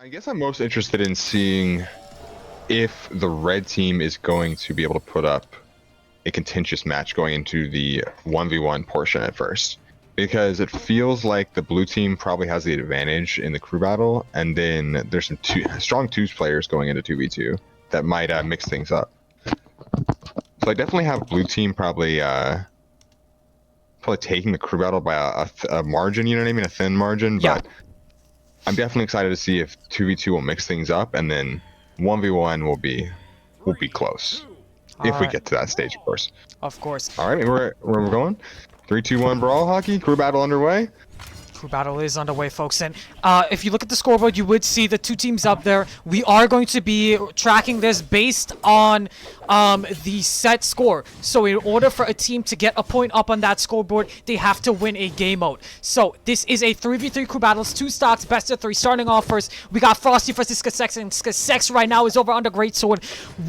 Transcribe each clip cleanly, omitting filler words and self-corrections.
I guess I'm most interested in seeing if the red team is going to be able to put up a contentious match going into the 1v1 portion at first. Because it feels like the blue team probably has the advantage in the crew battle, and then there's some strong twos players going into 2v2 that might mix things up. So I definitely have blue team probably taking the crew battle by a margin, you know what I mean, a thin margin. Yeah. But I'm definitely excited to see if 2v2 will mix things up, and then 1v1 will be close if we get to that stage, of course. Of course. All right, where we're going? 3, 2, 1, brawl hockey. Crew battle underway. Crew battle is underway, folks, and if you look at the scoreboard, you would see the two teams up there. We are going to be tracking this based on the set score. So in order for a team to get a point up on that scoreboard, they have to win a game mode. So this is a 3v3 crew battles, 2 stocks, best of 3. Starting off first, we got Frosty versus Skixex, and Skixex right now is over on the Greatsword,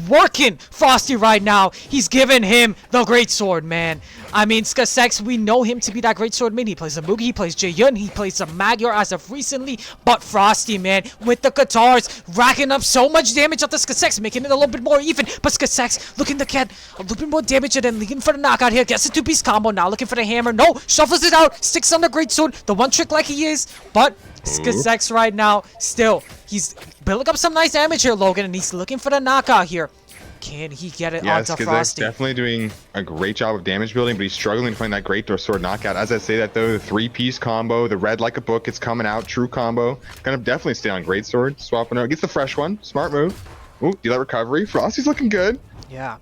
working Frosty right now. He's giving him the Greatsword, man. I mean, Skixex, we know him to be that Greatsword mid. He plays a Mugi, he plays Jaeyun, he plays a Magyar as of recently, but Frosty, man, with the guitars, racking up so much damage on the Skixex, making it a little bit more even, but Skixex looking to get a little bit more damage and then looking for the knockout here, gets a 2-piece combo, now looking for the hammer, no, shuffles it out, sticks on the Greatsword, the one trick like he is, but Skixex right now, still, he's building up some nice damage here, Logan, and he's looking for the knockout here. Can he get it onto Frosty? Definitely doing a great job of damage building, but he's struggling to find that great sword knockout. As I say that though, the 3-piece combo, the red like a book, it's coming out, true combo. Gonna definitely stay on great sword, swapping out, gets the fresh one, smart move. Ooh, do that recovery. Frosty's looking good. Yeah.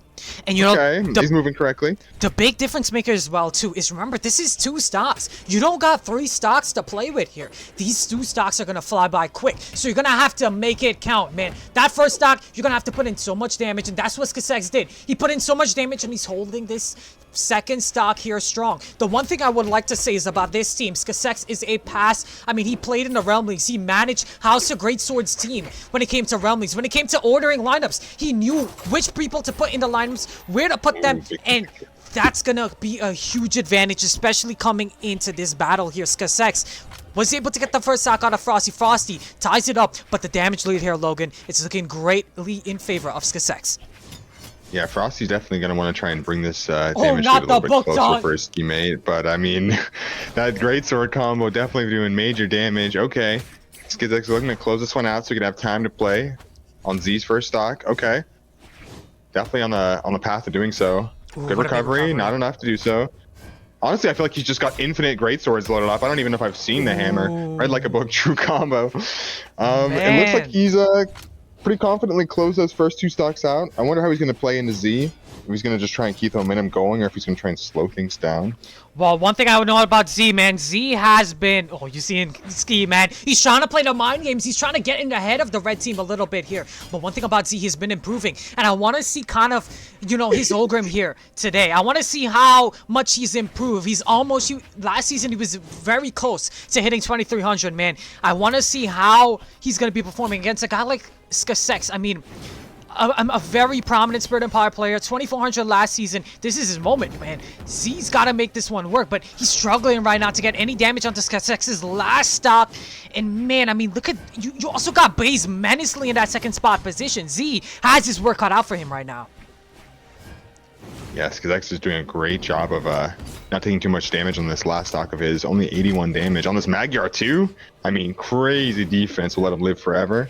And you know, he's moving correctly. The big difference maker as well too is, remember, this is 2 stocks. You don't got 3 stocks to play with here. These 2 stocks are gonna fly by quick, so you're gonna have to make it count, man. That first stock, you're gonna have to put in so much damage, and that's what Skixex did. He put in so much damage, and he's holding this second stock here strong. The one thing I would like to say is about this team, Skixex is a pass. I mean, he played in the Realm Leagues. He managed House of Great Swords team when it came to Realm Leagues. When it came to ordering lineups, he knew which people to put in the lineups, where to put them, and that's gonna be a huge advantage, especially coming into this battle here. Skixex was able to get the first stock out of Frosty. Frosty ties it up, but the damage lead here, Logan, it's looking greatly in favor of Skixex. Yeah, Frosty's definitely going to want to try and bring this damage a little bit closer for his teammate. But, I mean, that great sword combo definitely doing major damage. Okay, Skixex looking to close this one out so we can have time to play on Z's first stock. Okay, definitely on the path of doing so. Good recovery, not enough to do so. Honestly, I feel like he's just got infinite great swords loaded up. I don't even know if I've seen the hammer. Red like a book, true combo. It looks like he's pretty confidently closed those first 2 stocks out. I wonder how he's going to play into Z. If he's going to just try and keep the momentum going, or if he's going to try and slow things down. Well, one thing I would know about Z, man, Z has been... Oh, you see in Ski, man. He's trying to play the mind games. He's trying to get in ahead of the red team a little bit here. But one thing about Z, he's been improving. And I want to see kind of, you know, his Olgrim here today. I want to see how much he's improved. He's almost... Last season, he was very close to hitting 2,300, man. I want to see how he's going to be performing against a guy like Skixex. I mean... I'm a very prominent Spirit Empire player, 2,400 last season. This is his moment, man. Z's got to make this one work, but he's struggling right now to get any damage onto Skixex's last stock. And man, I mean, look at, you also got Blaze menacingly in that second spot position. Z has his work cut out for him right now. Yes, Skixex is doing a great job of not taking too much damage on this last stock of his. Only 81 damage. On this Magyar too, I mean, crazy defense will let him live forever.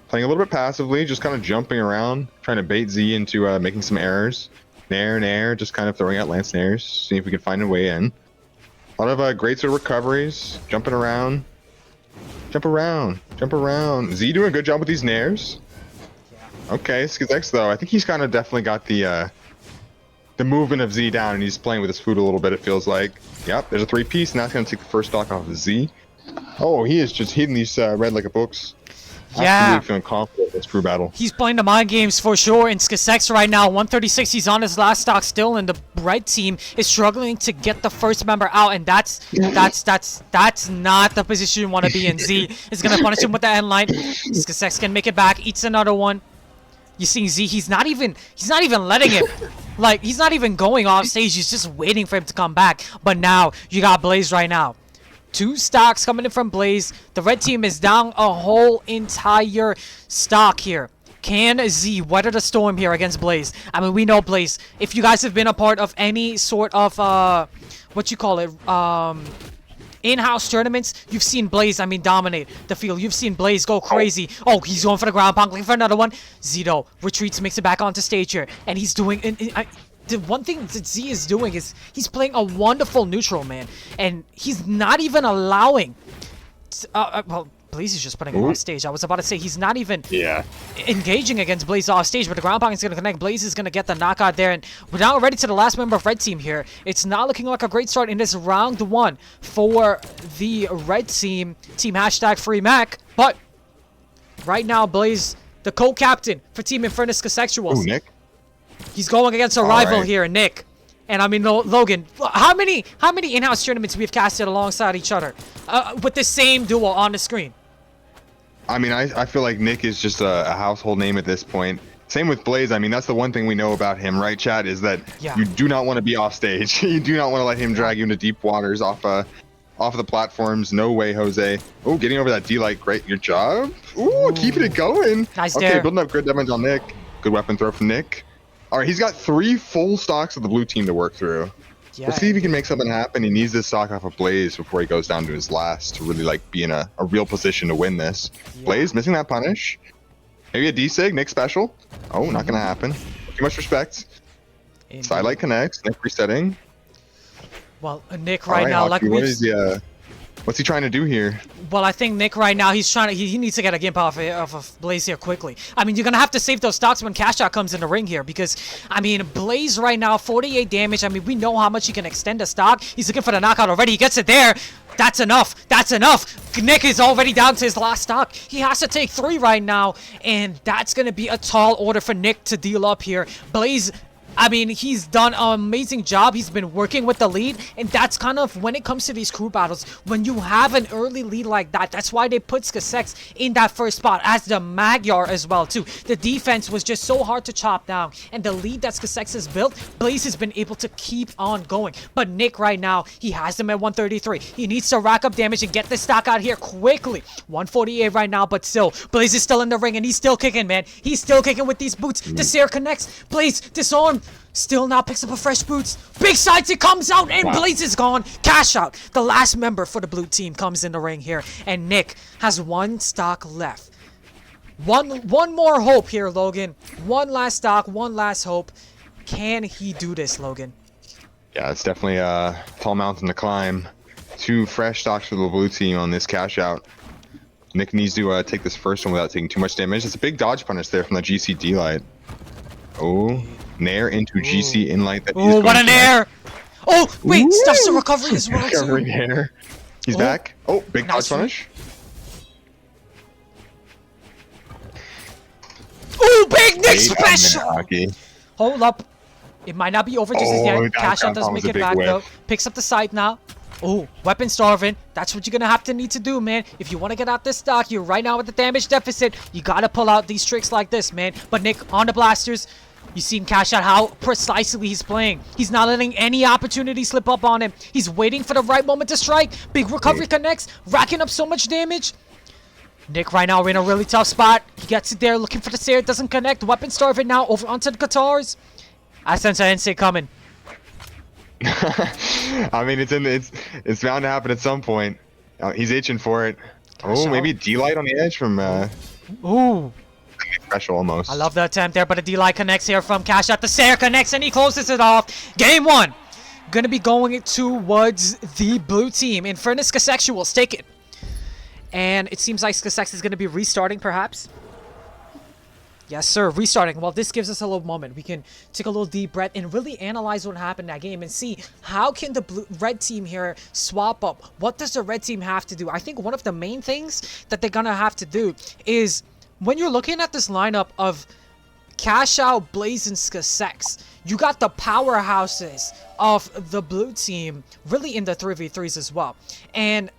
Playing a little bit passively, just kind of jumping around, trying to bait Z into making some errors. Nair, just kind of throwing out lance nairs, seeing if we can find a way in. A lot of great sort of recoveries, jumping around. Jump around. Z doing a good job with these nairs. Okay, Skixex though, I think he's kind of definitely got the movement of Z down, and he's playing with his food a little bit, it feels like. Yep, there's a 3-piece, and that's going to take the first stock off of Z. Oh, he is just hitting these red like a books. Yeah. Absolutely feeling confident in this crew battle. He's playing the mind games for sure. And Skixex right now, 136. He's on his last stock still, and the red team is struggling to get the first member out. And that's not the position you want to be in. Z is gonna punish him with the end line. Skixex can make it back, eats another one. You see Z, he's not even letting him. Like, he's not even going off stage. He's just waiting for him to come back. But now you got Blaze right now. 2 stocks coming in from Blaze. The red team is down a whole entire stock here. Can Z weather the storm here against Blaze? I mean, we know Blaze. If you guys have been a part of any sort of, what you call it, in-house tournaments, you've seen Blaze, I mean, dominate the field. You've seen Blaze go crazy. Oh, he's going for the ground pound, looking for another one. Zito retreats, makes it back onto stage here. And he's doing... the one thing that Z is doing is he's playing a wonderful neutral, man. And he's not even allowing... well, Blaze is just putting him off stage. I was about to say he's not even engaging against Blaze off stage, but the ground pound is going to connect. Blaze is going to get the knockout there, and we're now ready to the last member of red team here. It's not looking like a great start in this round 1 for the red team, team #FreeMac, but right now Blaze, the co-captain for team infernus skixexuals. Ooh, Nick. He's going against a rival here, Nick. And I mean, Logan, how many in-house tournaments we've casted alongside each other with the same duo on the screen? I mean, I feel like Nick is just a household name at this point. Same with Blaze. I mean, that's the one thing we know about him, right, Chad? Is that you do not want to be off stage. You do not want to let him drag you into deep waters off of the platforms. No way, Jose. Oh, getting over that D-Light. Great. Your job. Ooh, keeping it going. Nice okay, dare. Building up good damage on Nick. Good weapon throw from Nick. All right, he's got 3 full stocks of the blue team to work through. Yeah. Let's see if he can make something happen. He needs this stock off of Blaze before he goes down to his last to really like be in a real position to win this. Yeah. Blaze missing that punish. Maybe a D-Sig, Nick special. Oh, not gonna happen. Too much respect. Sidelight connects. Nick resetting. Well, Nick right now, like what's he trying to do here? Well, I think Nick right now, he needs to get a gimp off of Blaze here quickly. I mean, you're gonna have to save those stocks when Cash Out comes in the ring here because, I mean, Blaze right now, 48 damage. I mean, we know how much he can extend a stock. He's looking for the knockout already. He gets it there. That's enough. That's enough. Nick is already down to his last stock. He has to take 3 right now, and that's gonna be a tall order for Nick to deal up here. Blaze, I mean, he's done an amazing job. He's been working with the lead, and that's kind of when it comes to these crew battles, when you have an early lead like that, that's why they put Skixex in that first spot, as the Magyar as well, too. The defense was just so hard to chop down, and the lead that Skixex has built, Blaze has been able to keep on going. But Nick right now, he has him at 133. He needs to rack up damage and get this stock out here quickly. 148 right now, but still, Blaze is still in the ring, and he's still kicking, man. He's still kicking with these boots. The Seer connects. Blaze, disarm. Still now picks up a fresh boots. Big sides, it comes out, and Blaze is gone. Cash Out, the last member for the blue team, comes in the ring here, and Nick has 1 stock left. One more hope here, Logan. 1 last stock, 1 last hope. Can he do this, Logan? Yeah, it's definitely a tall mountain to climb. 2 fresh stocks for the blue team on this Cash Out. Nick needs to take this first one without taking too much damage. It's a big dodge punish there from the GC D-Light. Oh. Nair into GC Inlight. Oh, what a Nair! Oh, wait, stuffs the recovery as well, too. Nair. He's back. Oh, big dodge punish. Oh, big Nick special! Hold up. It might not be over just as yet. Cash Out doesn't make it back, though. Picks up the side now. Oh, weapon starving. That's what you're gonna have to need to do, man. If you want to get out this stock, you're right now with the damage deficit. You gotta pull out these tricks like this, man. But Nick on the blasters. You seen Cash Out how precisely he's playing. He's not letting any opportunity slip up on him. He's waiting for the right moment to strike. Big recovery connects, racking up so much damage. Nick right now in a really tough spot. He gets it there, looking for the Seer. Doesn't connect. Weapon starving now over onto the guitars. I sense an NC coming. I mean, it's bound to happen at some point. He's itching for it. Oh, maybe D-Light on the edge from. Ooh. Special almost. I love the attempt there, but a D-Light connects here from Cash Out. The Seer connects and he closes it off. Game 1. Gonna be going towards the blue team. infernus skixexuals, take it. And it seems like Skixex is gonna be restarting, perhaps. Yes, sir, restarting. Well, this gives us a little moment. We can take a little deep breath and really analyze what happened in that game and see how can the red team here swap up. What does the red team have to do? I think one of the main things that they're gonna have to do is when you're looking at this lineup of Cash Out, Blaze, and Skixex, you got the powerhouses of the blue team really in the 3v3s as well. And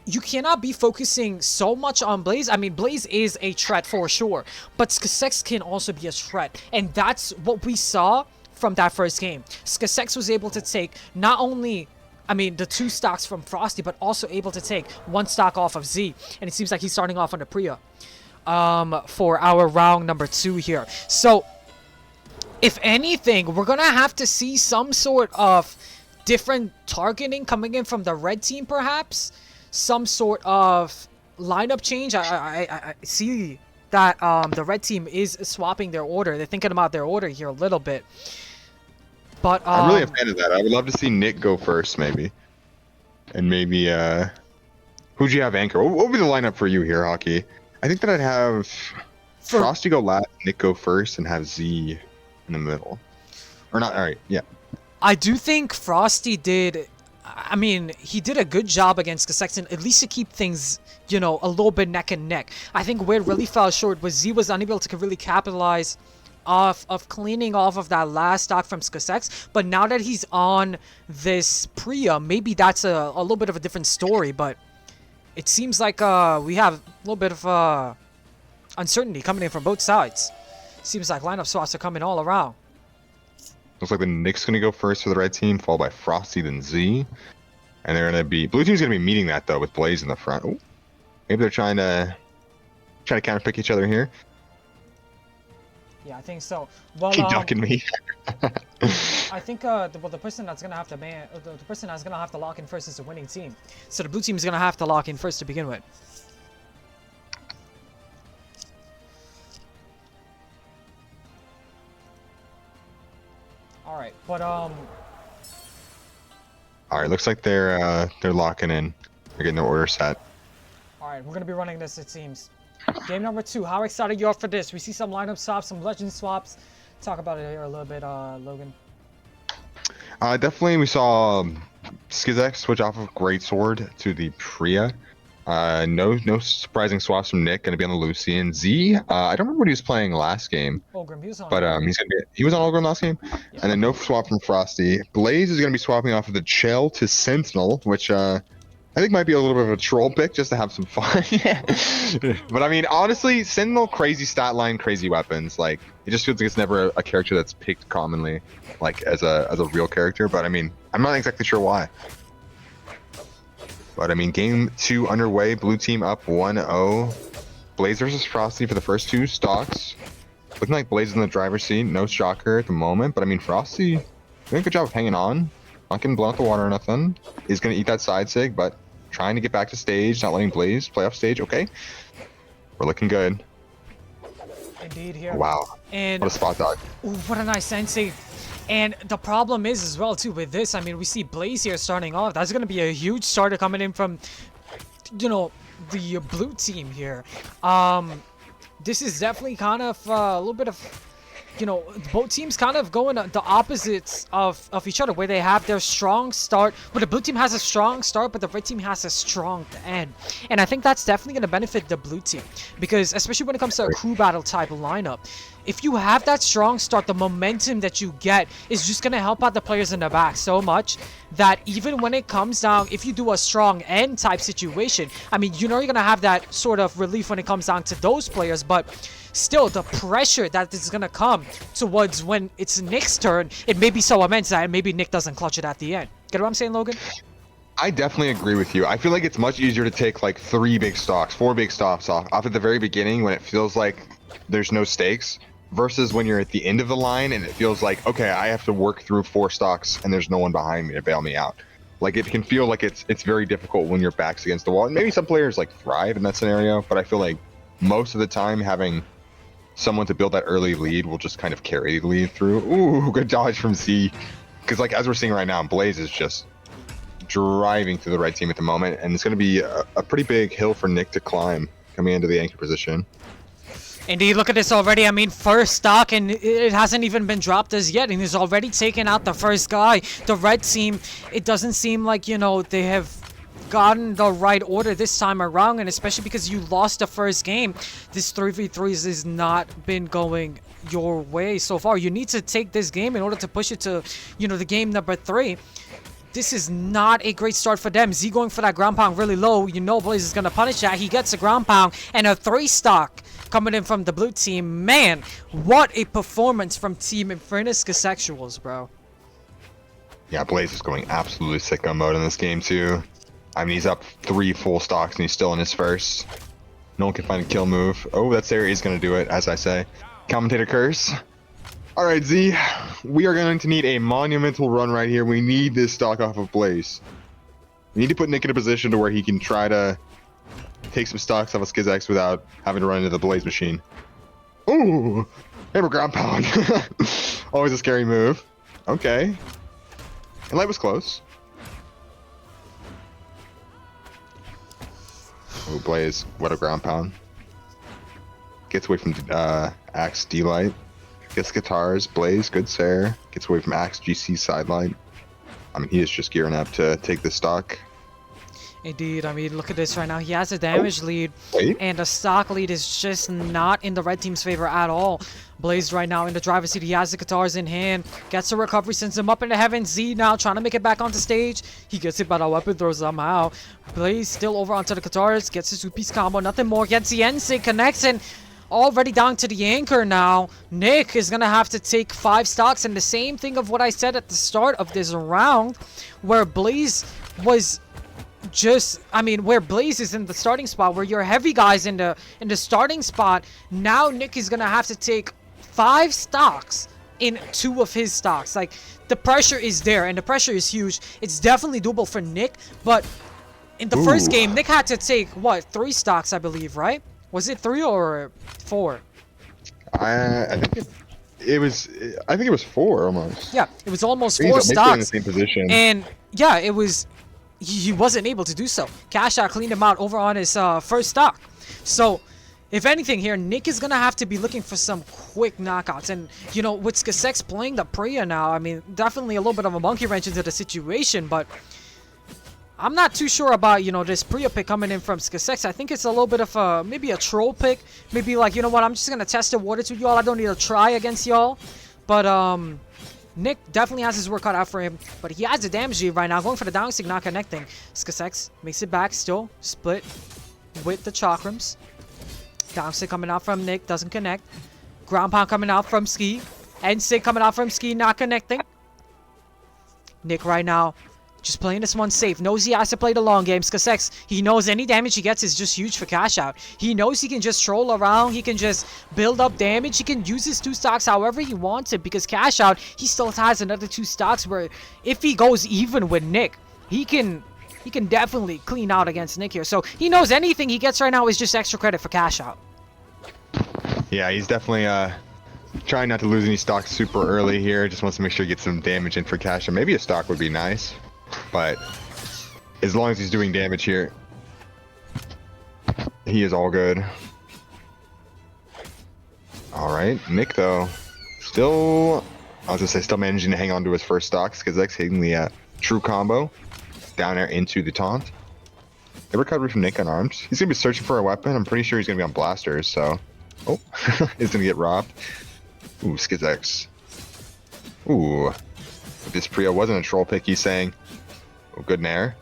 you cannot be focusing so much on Blaze. I mean, Blaze is a threat for sure, but Skixex can also be a threat. And that's what we saw from that first game. Skixex was able to take not only I mean, the 2 stocks from Frosty, but also able to take 1 stock off of Z. And it seems like he's starting off on the Priya for our round number 2 here. So, if anything, we're going to have to see some sort of different targeting coming in from the red team, perhaps. Some sort of lineup change. I see that the red team is swapping their order. They're thinking about their order here a little bit. But I'm really a fan of that. I would love to see Nick go first, maybe. And maybe, who'd you have anchor? What would be the lineup for you here, Hockey? I think that I'd have Frosty go last, Nick go first, and have Z in the middle. Or not, alright, yeah. I do think Frosty did... I mean, he did a good job against Skixexuals, at least to keep things, you know, a little bit neck and neck. I think where it really fell short was Z was unable to really capitalize of cleaning off of that last stock from Skixexuals, but now that he's on this Priya, maybe that's a little bit of a different story, but it seems like we have a little bit of uncertainty coming in from both sides. Seems like lineup swaps are coming all around. Looks like the Nick's gonna go first for the red team, followed by Frosty, then Z. And they're gonna be blue team's gonna be meeting that though with Blaze in the front. Ooh. Maybe they're trying to counterpick each other here. Yeah, I think so. Well, Keep ducking me. I think the person that's gonna have to the person that's gonna have to lock in first is the winning team. So the blue team is gonna have to lock in first to begin with. All right, but All right, looks like they're locking in. They're getting their order set. All right, we're gonna be running this, it seems. Game number 2. How excited you are for this? We see some lineup swaps, some legend swaps. Talk about it here a little bit, Logan. Definitely, we saw Skixexuals switch off of Greatsword to the Priya. No surprising swaps from Nick. Gonna be on the Lucian. Z. I don't remember what he was playing last game. Ogrim, he was on. But he was on Ogrim last game, yeah. And then no swap from Frosty. Blaze is gonna be swapping off of the Chell to Sentinel, which I think might be a little bit of a troll pick just to have some fun. But I mean, honestly, Sentinel, crazy stat line, crazy weapons. Like, it just feels like it's never a character that's picked commonly, like as a real character. But I mean, I'm not exactly sure why. But I mean, game 2 underway. Blue team up 1-0. Blaze versus Frosty for the first 2 stocks. Looking like Blaze is in the driver's seat. No shocker at the moment. But I mean, Frosty doing a good job of hanging on. Not getting blown out the water or nothing. He's going to eat that side sig, but trying to get back to stage. Not letting Blaze play off stage. Okay. We're looking good. Indeed here. Wow. And what a spot dog. Ooh, what a nice sensei. And the problem is as well too with this, I mean, we see Blaze here starting off. That's going to be a huge starter coming in from, you know, the blue team here. This is definitely kind of a little bit of, you know, both teams kind of going the opposites of each other, where they have their strong start, but the blue team has a strong start, but the red team has a strong end. And I think that's definitely going to benefit the blue team, because especially when it comes to a crew battle type lineup, if you have that strong start, the momentum that you get is just going to help out the players in the back so much that even when it comes down, if you do a strong end type situation, I mean, you know you're going to have that sort of relief when it comes down to those players, but still, the pressure that is going to come towards when it's Nick's turn, it may be so immense that maybe Nick doesn't clutch it at the end. Get what I'm saying, Logan? I definitely agree with you. I feel like it's much easier to take like 3 big stocks, 4 big stocks off at the very beginning when it feels like there's no stakes, versus when you're at the end of the line and it feels like, okay, I have to work through 4 stocks and there's no one behind me to bail me out. Like, it can feel like it's very difficult when your back's against the wall. And maybe some players like thrive in that scenario, but I feel like most of the time having someone to build that early lead will just kind of carry the lead through. Ooh, good dodge from Z. Because like as we're seeing right now, Blaze is just driving through the red team at the moment, and it's going to be a pretty big hill for Nick to climb coming into the anchor position. Indeed, look at this already. I mean, first stock, and it hasn't even been dropped as yet, and he's already taken out the first guy. The red team, it doesn't seem like, you know, they have gotten the right order this time around, and especially because you lost the first game, this 3v3s has not been going your way so far. You need to take this game in order to push it to, you know, the game number 3. This is not a great start for them. Z going for that ground pound really low. You know Blaze is going to punish that. He gets a ground pound and a 3 stock coming in from the blue team. Man, what a performance from Team Infernus Skixexuals, bro. Yeah, Blaze is going absolutely sicko mode in this game too. I mean, he's up 3 full stocks and he's still in his first. No one can find a kill move. Oh, that Sarah is going to do it, as I say. Commentator curse. All right, Z. We are going to need a monumental run right here. We need this stock off of Blaze. We need to put Nick in a position to where he can try to take some stocks off of SkixX without having to run into the Blaze machine. Ooh, hammer ground pound. Always a scary move. Okay. And light was close. Oh, Blaze, what a ground pound. Gets away from Axe D-Light. Gets guitars, Blaze, good Sarah. Gets away from Axe GC sidelight. I mean, he is just gearing up to take this stock. Indeed, I mean, look at this right now. He has a damage lead, and the stock lead is just not in the red team's favor at all. Blaze right now in the driver's seat. He has the guitars in hand. Gets a recovery, sends him up into heaven. Z now trying to make it back onto stage. He gets hit by the weapon throw somehow. Blaze still over onto the guitars. Gets his 2-piece combo. Nothing more. Gets the NSYNC, connects, and already down to the anchor now. Nick is going to have to take 5 stocks, and the same thing of what I said at the start of this round, where Blaze was just, I mean, where Blaze is in the starting spot, where your heavy guy's in the starting spot. Now Nick is going to have to take 5 stocks in 2 of his stocks. Like, the pressure is there, and the pressure is huge. It's definitely doable for Nick, but in the first game, Nick had to take, what, 3 stocks, I believe, right? Was it 3 or 4? I think it was. I think it was 4 almost. Yeah, it was almost 4 stocks. In the same position. And yeah, it was. He wasn't able to do so. Cash Out cleaned him out over on his first stock. So, if anything here, Nick is gonna have to be looking for some quick knockouts. And you know, with SkixX playing the Priya now, I mean, definitely a little bit of a monkey wrench into the situation, but I'm not too sure about, you know, this Priya pick coming in from SkixX. I think it's a little bit of a, maybe a troll pick. Maybe like, you know what, I'm just going to test the waters with y'all. I don't need to try against y'all. But, Nick definitely has his work cut out for him. But he has the damage lead right now. Going for the down stick, not connecting. SkixX makes it back still. Split with the chakrams. Down stick coming out from Nick. Doesn't connect. Ground pound coming out from Ski. N-stick coming out from Ski, not connecting. Nick right now just playing this one safe. Knows he has to play the long game. SkixX, he knows any damage he gets is just huge for Cash Out. He knows he can just troll around. He can just build up damage. He can use his 2 stocks however he wants it, because Cash Out, he still has another 2 stocks where if he goes even with Nick, he can definitely clean out against Nick here. So he knows anything he gets right now is just extra credit for Cash Out. Yeah, he's definitely trying not to lose any stocks super early here. Just wants to make sure he gets some damage in for Cash Out. Maybe a stock would be nice. But as long as he's doing damage here, he is all good. All right, Nick though, still, I was gonna say, still managing to hang on to his first stocks because that's hitting the true combo down there into the taunt. The recovery from Nick unarmed. He's gonna be searching for a weapon. I'm pretty sure he's gonna be on blasters. So, oh, he's gonna get robbed. Ooh, SkixX. Ooh, if this Priya wasn't a troll pick, he's saying. Oh, good Nair.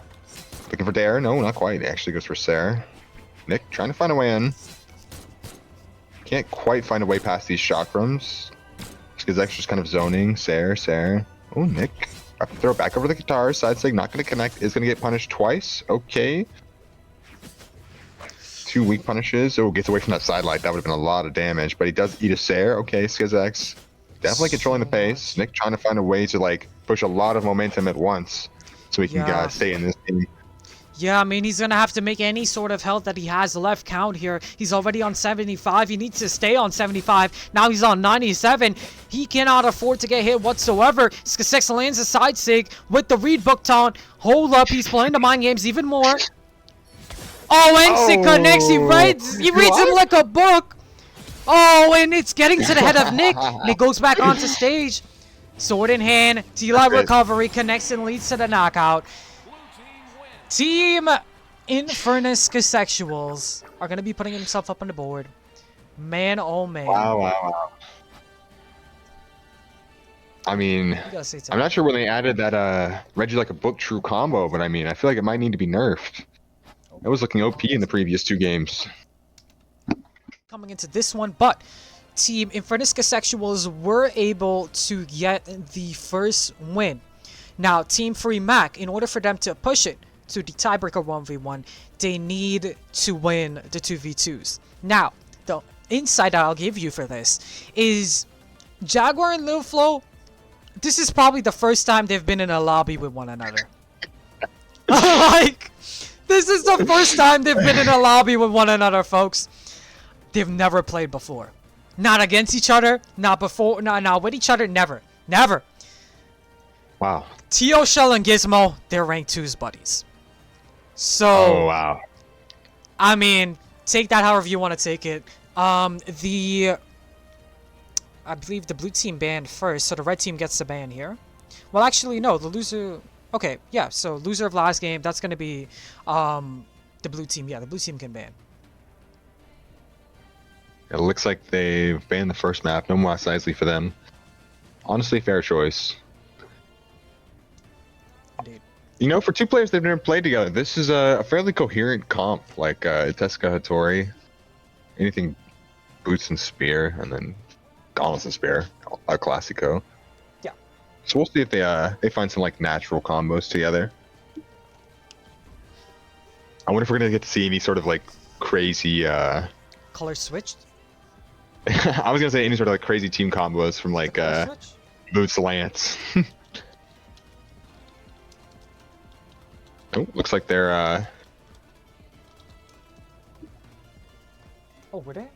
Looking for Dare? No, not quite. He actually goes for Sarah. Nick trying to find a way in. Can't quite find a way past these chakrams. SkixX just kind of zoning. Sarah. Oh, Nick. Throw it back over the guitar. Side sig, not going to connect. Is going to get punished twice. Okay. 2 weak punishes. Oh, gets away from that side light. That would have been a lot of damage. But he does eat a Sarah. Okay, SkixX. Definitely controlling the pace. Nick trying to find a way to, like, push a lot of momentum at once. So he can stay in this game. Yeah, I mean, he's going to have to make any sort of health that he has left count here. He's already on 75. He needs to stay on 75. Now he's on 97. He cannot afford to get hit whatsoever. SkixX lands a side sig with the read book taunt. Hold up, he's playing the mind games even more. Oh, NSYNC connects. He reads him like a book. Oh, and it's getting to the head of Nick. Nick goes back onto stage. Sword in hand, T-Light recovery, connects and leads to the knockout. Team infernus skixexuals are going to be putting himself up on the board. Man, oh man. Wow. I mean, I'm not sure when they added that Reggie like a book true combo, but I mean, I feel like it might need to be nerfed. It was looking OP in the previous 2 games. Coming into this one, but Team infernus skixexuals were able to get the first win. Now, Team Free Mac, in order for them to push it to the tiebreaker 1v1, they need to win the 2v2s. Now, the insight I'll give you for this is Jaguar and Lil Flo, this is probably the first time they've been in a lobby with one another. Like, this is the first time they've been in a lobby with one another, folks. They've never played before. Not against each other, not before, not with each other, never. Never. Wow. Tio, Shell, and Gizmo, they're ranked 2's buddies. So, Oh, wow. I mean, take that however you want to take it. I believe the blue team banned first, so the red team gets the ban here. Well, actually, no, the loser... Okay, yeah, so loser of last game, that's going to be the blue team. Yeah, the blue team can ban. It looks like they've banned the first map. No more Isley for them. Honestly, fair choice. Indeed. You know, for two players they've never played together, this is a fairly coherent comp. Like Teska Hattori, anything boots and spear, and then gauntlets and spear, a Classico. Yeah. So we'll see if they find some like natural combos together. I wonder if we're gonna get to see any sort of like crazy. Color switched? I was gonna say any sort of like crazy team combos from like Color switch? Boots Lance. Oh, looks like they're Oh, were they?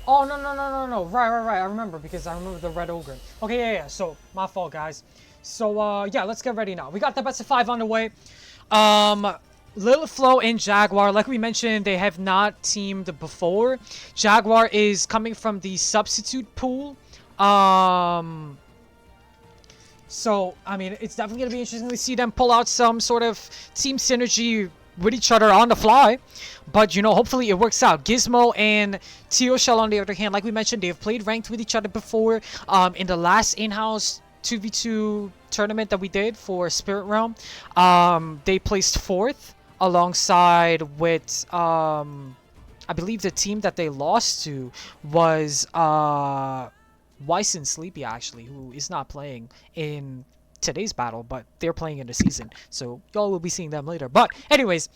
Oh, no. Right. I remember, because I remember the red ogre. Okay, yeah. So, my fault, guys. So, yeah, let's get ready now. We got the best of 5 underway. Lil Flo and Jaguar, like we mentioned, they have not teamed before. Jaguar is coming from the substitute pool. So, I mean, it's definitely going to be interesting to see them pull out some sort of team synergy with each other on the fly. But, you know, hopefully it works out. Gizmo and Tio Shell, on the other hand, like we mentioned, they've played ranked with each other before. In the last in-house 2v2 tournament that we did for Spirit Realm, they placed 4th alongside with, I believe the team that they lost to was, Weiss and Sleepy, actually, who is not playing in today's battle, but they're playing in the season, so y'all will be seeing them later. But anyways,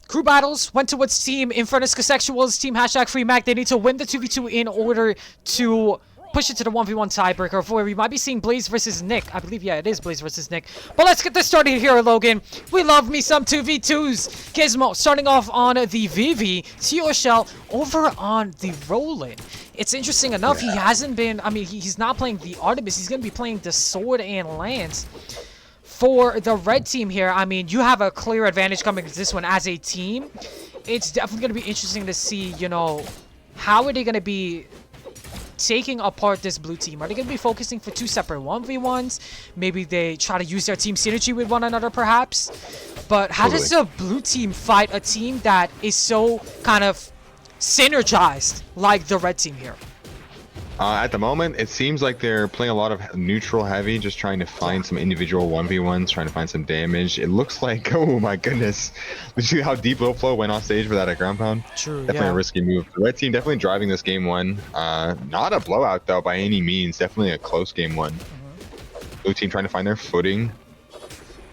crew battles went towards team infernus, skixexuals, team #FreeMac. They need to win the 2v2 in order to push it to the 1v1 tiebreaker, where we might be seeing Blaze versus Nick. I believe, yeah, it is Blaze versus Nick. But let's get this started here, Logan. We love me some 2v2s. Gizmo starting off on the Vivi. Tio Shell over on the Roland. It's interesting enough, he hasn't been, I mean, he's not playing the Artemis. He's going to be playing the Sword and Lance. For the red team here, I mean, you have a clear advantage coming to this one as a team. It's definitely going to be interesting to see, you know, how are they going to be taking apart this blue team. Are they going to be focusing for 2 separate 1v1s? Maybe they try to use their team synergy with one another, perhaps. But how does the blue team fight a team that is so kind of synergized like the red team here? At the moment, it seems like they're playing a lot of neutral heavy, just trying to find some individual 1v1s, trying to find some damage. It looks like, oh my goodness. Did you see how deep Lil Flo went off stage for that ground pound? True, definitely a risky move. The red team definitely driving this game 1. Not a blowout, though, by any means. Definitely a close game 1. Blue team trying to find their footing.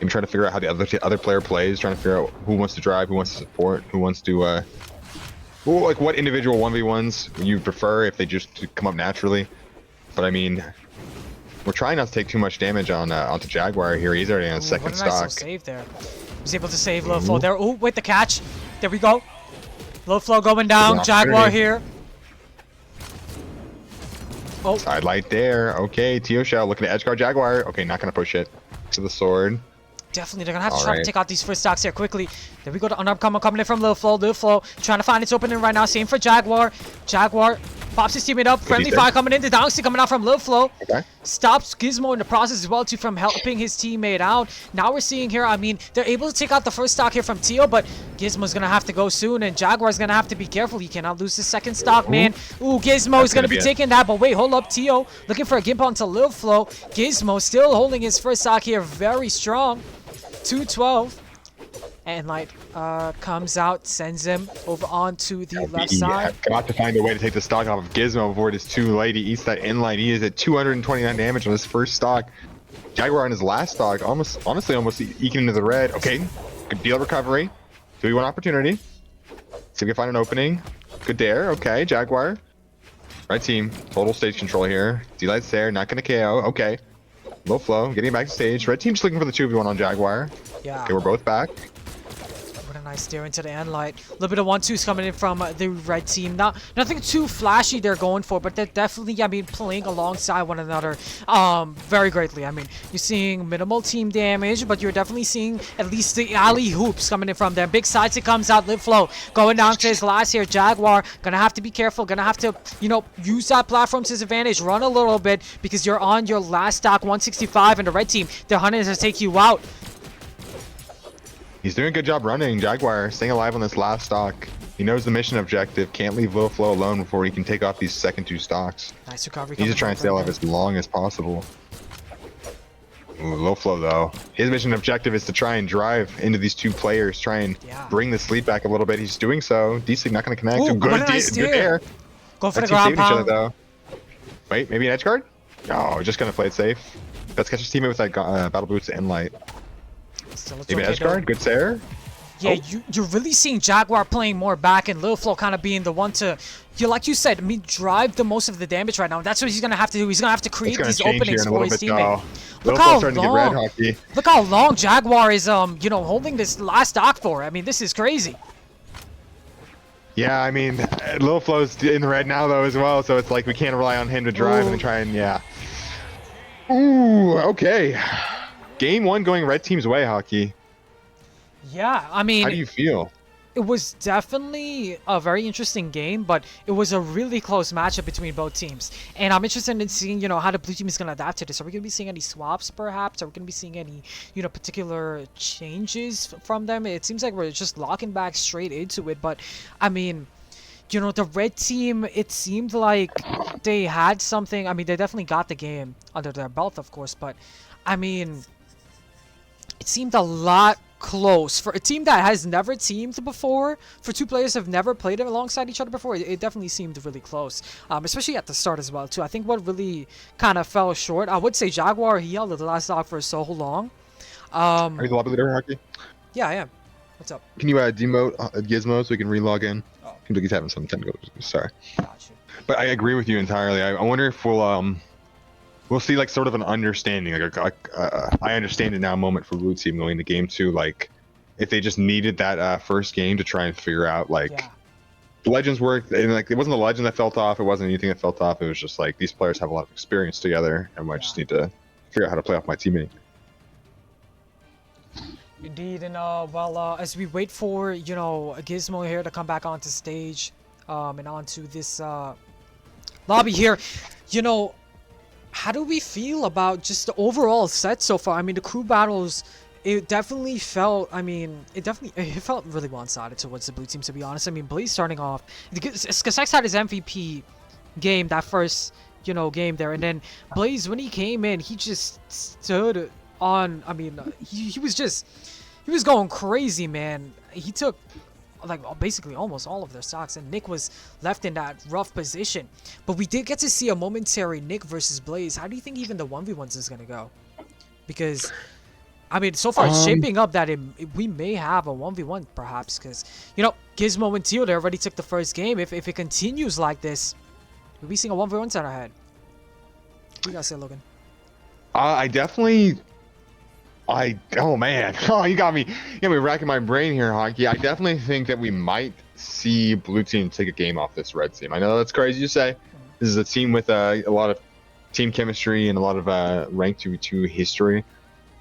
Maybe trying to figure out how the other player plays, trying to figure out who wants to drive, who wants to support, who wants to... like what individual 1v1s you prefer if they just come up naturally. But I mean, we're trying not to take too much damage on onto Jaguar here. He's already on a second what a nice stock. little save there. He's able to save Lil Flo there. Oh, wait, the catch. There we go. Lil Flo going down. Jaguar here. Oh. Side light there. Okay, Tio Shell looking to edgeguard Jaguar. Okay, not gonna push it to the sword. Definitely, they're gonna have to try to take out these first stocks here quickly. There we go, the unarmed coming in from Lil Flo. Lil Flo trying to find its opening right now. Same for Jaguar. Jaguar pops his teammate up. Friendly fire coming in. The downstick coming out from Lil Flo. Okay. Stops Gizmo in the process as well too from helping his teammate out. Now we're seeing here, I mean, they're able to take out the first stock here from Tio, but Gizmo's gonna have to go soon, and Jaguar's gonna have to be careful. He cannot lose the second stock, man. Ooh, Gizmo's gonna be taking that, but wait, hold up. Tio looking for a gimp onto Lil Flo. Gizmo still holding his first stock here very strong. 2-12. and Light comes out, sends him over onto the left He side. got to find a way to take the stock off of Gizmo before it is too late. He eats that inlight. He is at 229 damage on his first stock. Jaguar on his last stock, honestly almost eking into the red. Okay, good deal recovery. 2v1 opportunity. See if we can find an opening. Good dare. Okay, Jaguar. Red team, total stage control here. D-Light's there, not gonna KO. Okay. Low flow, getting back to stage. Red team just looking for the 2v1 on Jaguar. Yeah. Okay, we're both back. What a nice steer into the end light. A little bit of 1-2s coming in from the red team. Nothing too flashy they're going for, but they're definitely, I mean, playing alongside one another very greatly. I mean, you're seeing minimal team damage, but you're definitely seeing at least the alley hoops coming in from them. Big sides it comes out, Live Flow going down to his last here. Jaguar gonna have to be careful, gonna have to, you know, use that platform to his advantage, run a little bit because you're on your last stock, 165, and the red team, they're hunting to take you out. He's doing a good job running. Jaguar staying alive on this last stock. He knows the mission objective. Can't leave Low Flow alone before he can take off these second 2 stocks. Nice recovery. He needs to try and stay alive as long as possible. Ooh, Low Flow though. His mission objective is to try and drive into these 2 players, try and bring the sleep back a little bit. He's doing so. D-Sig not going to connect. Ooh, Good air. Go for the Red team ground saving each other pound. though. Wait, maybe an edge guard? No, just going to play it safe. Let's catch his teammate with that battle boots and light. Maybe an edge guard? Good Sarah? Yeah, you're really seeing Jaguar playing more back and Lil Flo kind of being the one to, like you said, I mean, drive the most of the damage right now. That's what he's going to have to do. He's going to have to create these openings for his teammate. Look how long Jaguar is, you know, holding this last stock for. I mean, this is crazy. Yeah, I mean, Lil Flo's in the red now, though, as well, so it's like we can't rely on him to drive and try and, Ooh, okay. Game 1 going red team's way, Hockey. Yeah, I mean... How do you feel? It was definitely a very interesting game, but it was a really close matchup between both teams. And I'm interested in seeing, you know, how the blue team is going to adapt to this. Are we going to be seeing any swaps, perhaps? Are we going to be seeing any, you know, particular changes from them? It seems like we're just locking back straight into it. But, I mean, you know, the red team, it seemed like they had something. I mean, they definitely got the game under their belt, of course. But, I mean, it seemed a lot close for a team that has never teamed before, for 2 players have never played alongside each other before. It definitely seemed really close, especially at the start as well too. I think what really kind of fell short, I would say Jaguar, he held the last stock for so long. Are you the lobby leader, Hockey? Yeah, I am. What's up? Can you demote Gizmo so we can relog in? Oh. Seems like he's having some technical issues. Sorry. Gotcha. But I agree with you entirely. I wonder if we'll see like sort of an understanding, I understand it now moment for blue team going to game 2, like if they just needed that first game to try and figure out like the legends work, and like it wasn't the legend that felt off, it wasn't anything that felt off, it was just like these players have a lot of experience together and I just need to figure out how to play off my teammate. Indeed, and well, as we wait for, you know, Gizmo here to come back onto stage and onto this lobby here, you know, how do we feel about just the overall set so far? I mean, the crew battles, it definitely felt, I mean, it felt really one-sided towards the blue team, to be honest. I mean, Blaze starting off, Skixexuals had his MVP game, that first, you know, game there, and then Blaze, when he came in, he just stood on, I mean, he was going crazy, man. He took like basically almost all of their stocks, and Nick was left in that rough position. But we did get to see a momentary Nick versus Blaze. How do you think even the 1v1s is going to go? Because, I mean, so far it's shaping up that we may have a 1v1 perhaps, because, you know, Gizmo and Teal, they already took the first game. If it continues like this, we'll be seeing a 1v1 set ahead. What do you guys say, Logan? Oh man, you got me racking my brain here, Hockey. I definitely think that we might see blue team take a game off this red team. I know that's crazy to say. This is a team with a lot of team chemistry and a lot of ranked 2v2 history,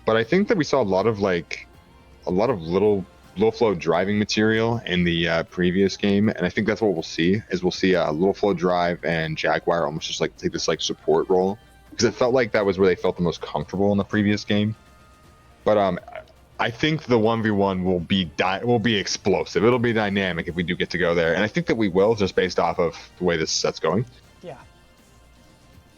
but I think that we saw a lot of little low flow driving material in the previous game, and I think that's what we'll see. We'll see a low flow drive and Jaguar almost just like take this like support role, because it felt like that was where they felt the most comfortable in the previous game. But I think the 1v1 will be explosive. It'll be dynamic if we do get to go there, and I think that we will, just based off of the way this set's going. Yeah,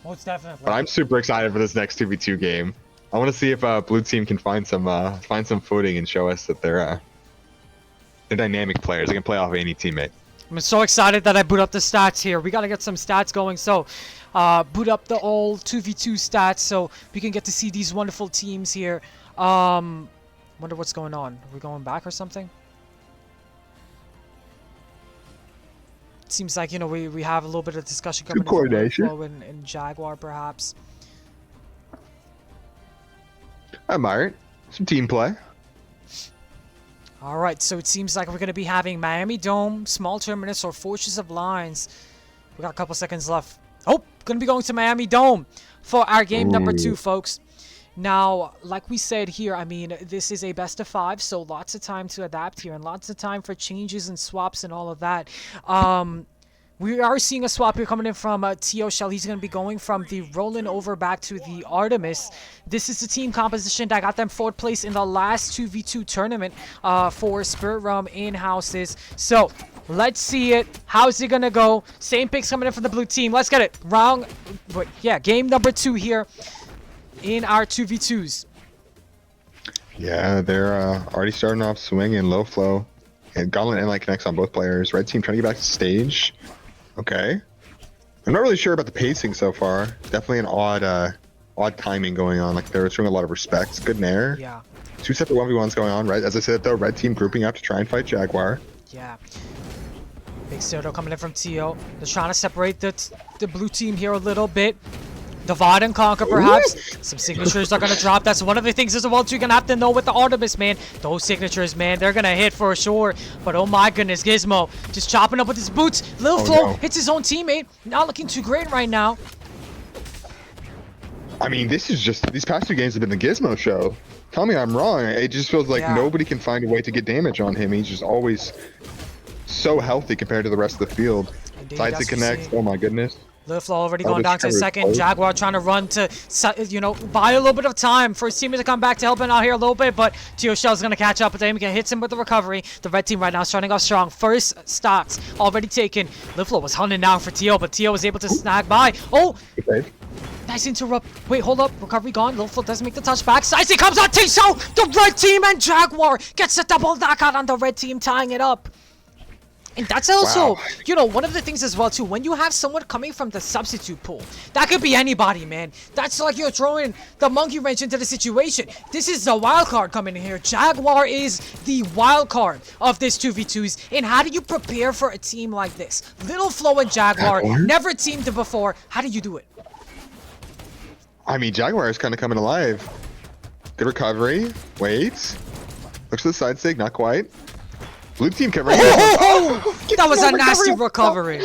most definitely. But I'm super excited for this next 2v2 game. I want to see if blue team can find some footing and show us that they're They're dynamic players. They can play off any teammate. I'm so excited that I boot up the stats here. We got to get some stats going. So, boot up the old 2v2 stats so we can get to see these wonderful teams here. Wonder what's going on. Are we going back or something? It seems like, you know, we have a little bit of discussion coming in from Flo and Jaguar, perhaps. I admire it. Some team play. All right, so it seems like we're going to be having Miami Dome, Small Terminus, or Fortress of Lines. We got a couple seconds left. Oh, going to be going to Miami Dome for our game number 2, folks. Now, like we said here, I mean, this is a best of 5, so lots of time to adapt here and lots of time for changes and swaps and all of that. We are seeing a swap here coming in from T.O. Shell. He's going to be going from the Roland over back to the Artemis. This is the team composition that got them 4th place in the last 2v2 tournament for Spirit Realm in-houses. So, let's see it. How's it going to go? Same picks coming in from the blue team. Let's get it. Game number 2 here in our 2v2s. Yeah, they're already starting off swinging low flow. And Gauntlet and Light connects on both players. Red team trying to get back to stage. Okay. I'm not really sure about the pacing so far. Definitely an odd timing going on. Like they're showing a lot of respect. Good nair. Yeah. 2 separate 1v1s going on, right? As I said though, red team grouping up to try and fight Jaguar. Yeah. Big Soto coming in from T.O. They're trying to separate the blue team here a little bit. Divide and conquer, perhaps. Ooh. Some signatures are going to drop. That's one of the things as well, too, you're going to have to know with the Artemis, man. Those signatures, man, they're going to hit for sure. But oh my goodness, Gizmo just chopping up with his boots. Lil Flo hits his own teammate. Not looking too great right now. I mean, this is just, these past 2 games have been the Gizmo show. Tell me I'm wrong. It just feels like nobody can find a way to get damage on him. He's just always so healthy compared to the rest of the field. Sides to connect. Oh my goodness. Lil Flo already going down to a second. Jaguar trying to run to, you know, buy a little bit of time for his team to come back to help him out here a little bit, but T.O. Shell's going to catch up with him. He hits him with the recovery. The red team right now starting off strong. First stocks already taken. Lil Flo was hunting down for T.O., but T.O. was able to snag by. Oh! Nice interrupt. Wait, hold up. Recovery gone. Lil Flo doesn't make the touch back. Sicey comes on T-Show! The red team and Jaguar gets a double knockout on the red team, tying it up. And that's also, you know, one of the things as well, too. When you have someone coming from the substitute pool, that could be anybody, man. That's like you're throwing the monkey wrench into the situation. This is the wild card coming in here. Jaguar is the wild card of this 2v2s. And how do you prepare for a team like this? Little Flo and Jaguar never teamed before. How do you do it? I mean, Jaguar is kind of coming alive. Good recovery. Wait. Looks to the side stick. Not quite. Blue team covering. That was a nasty recovery.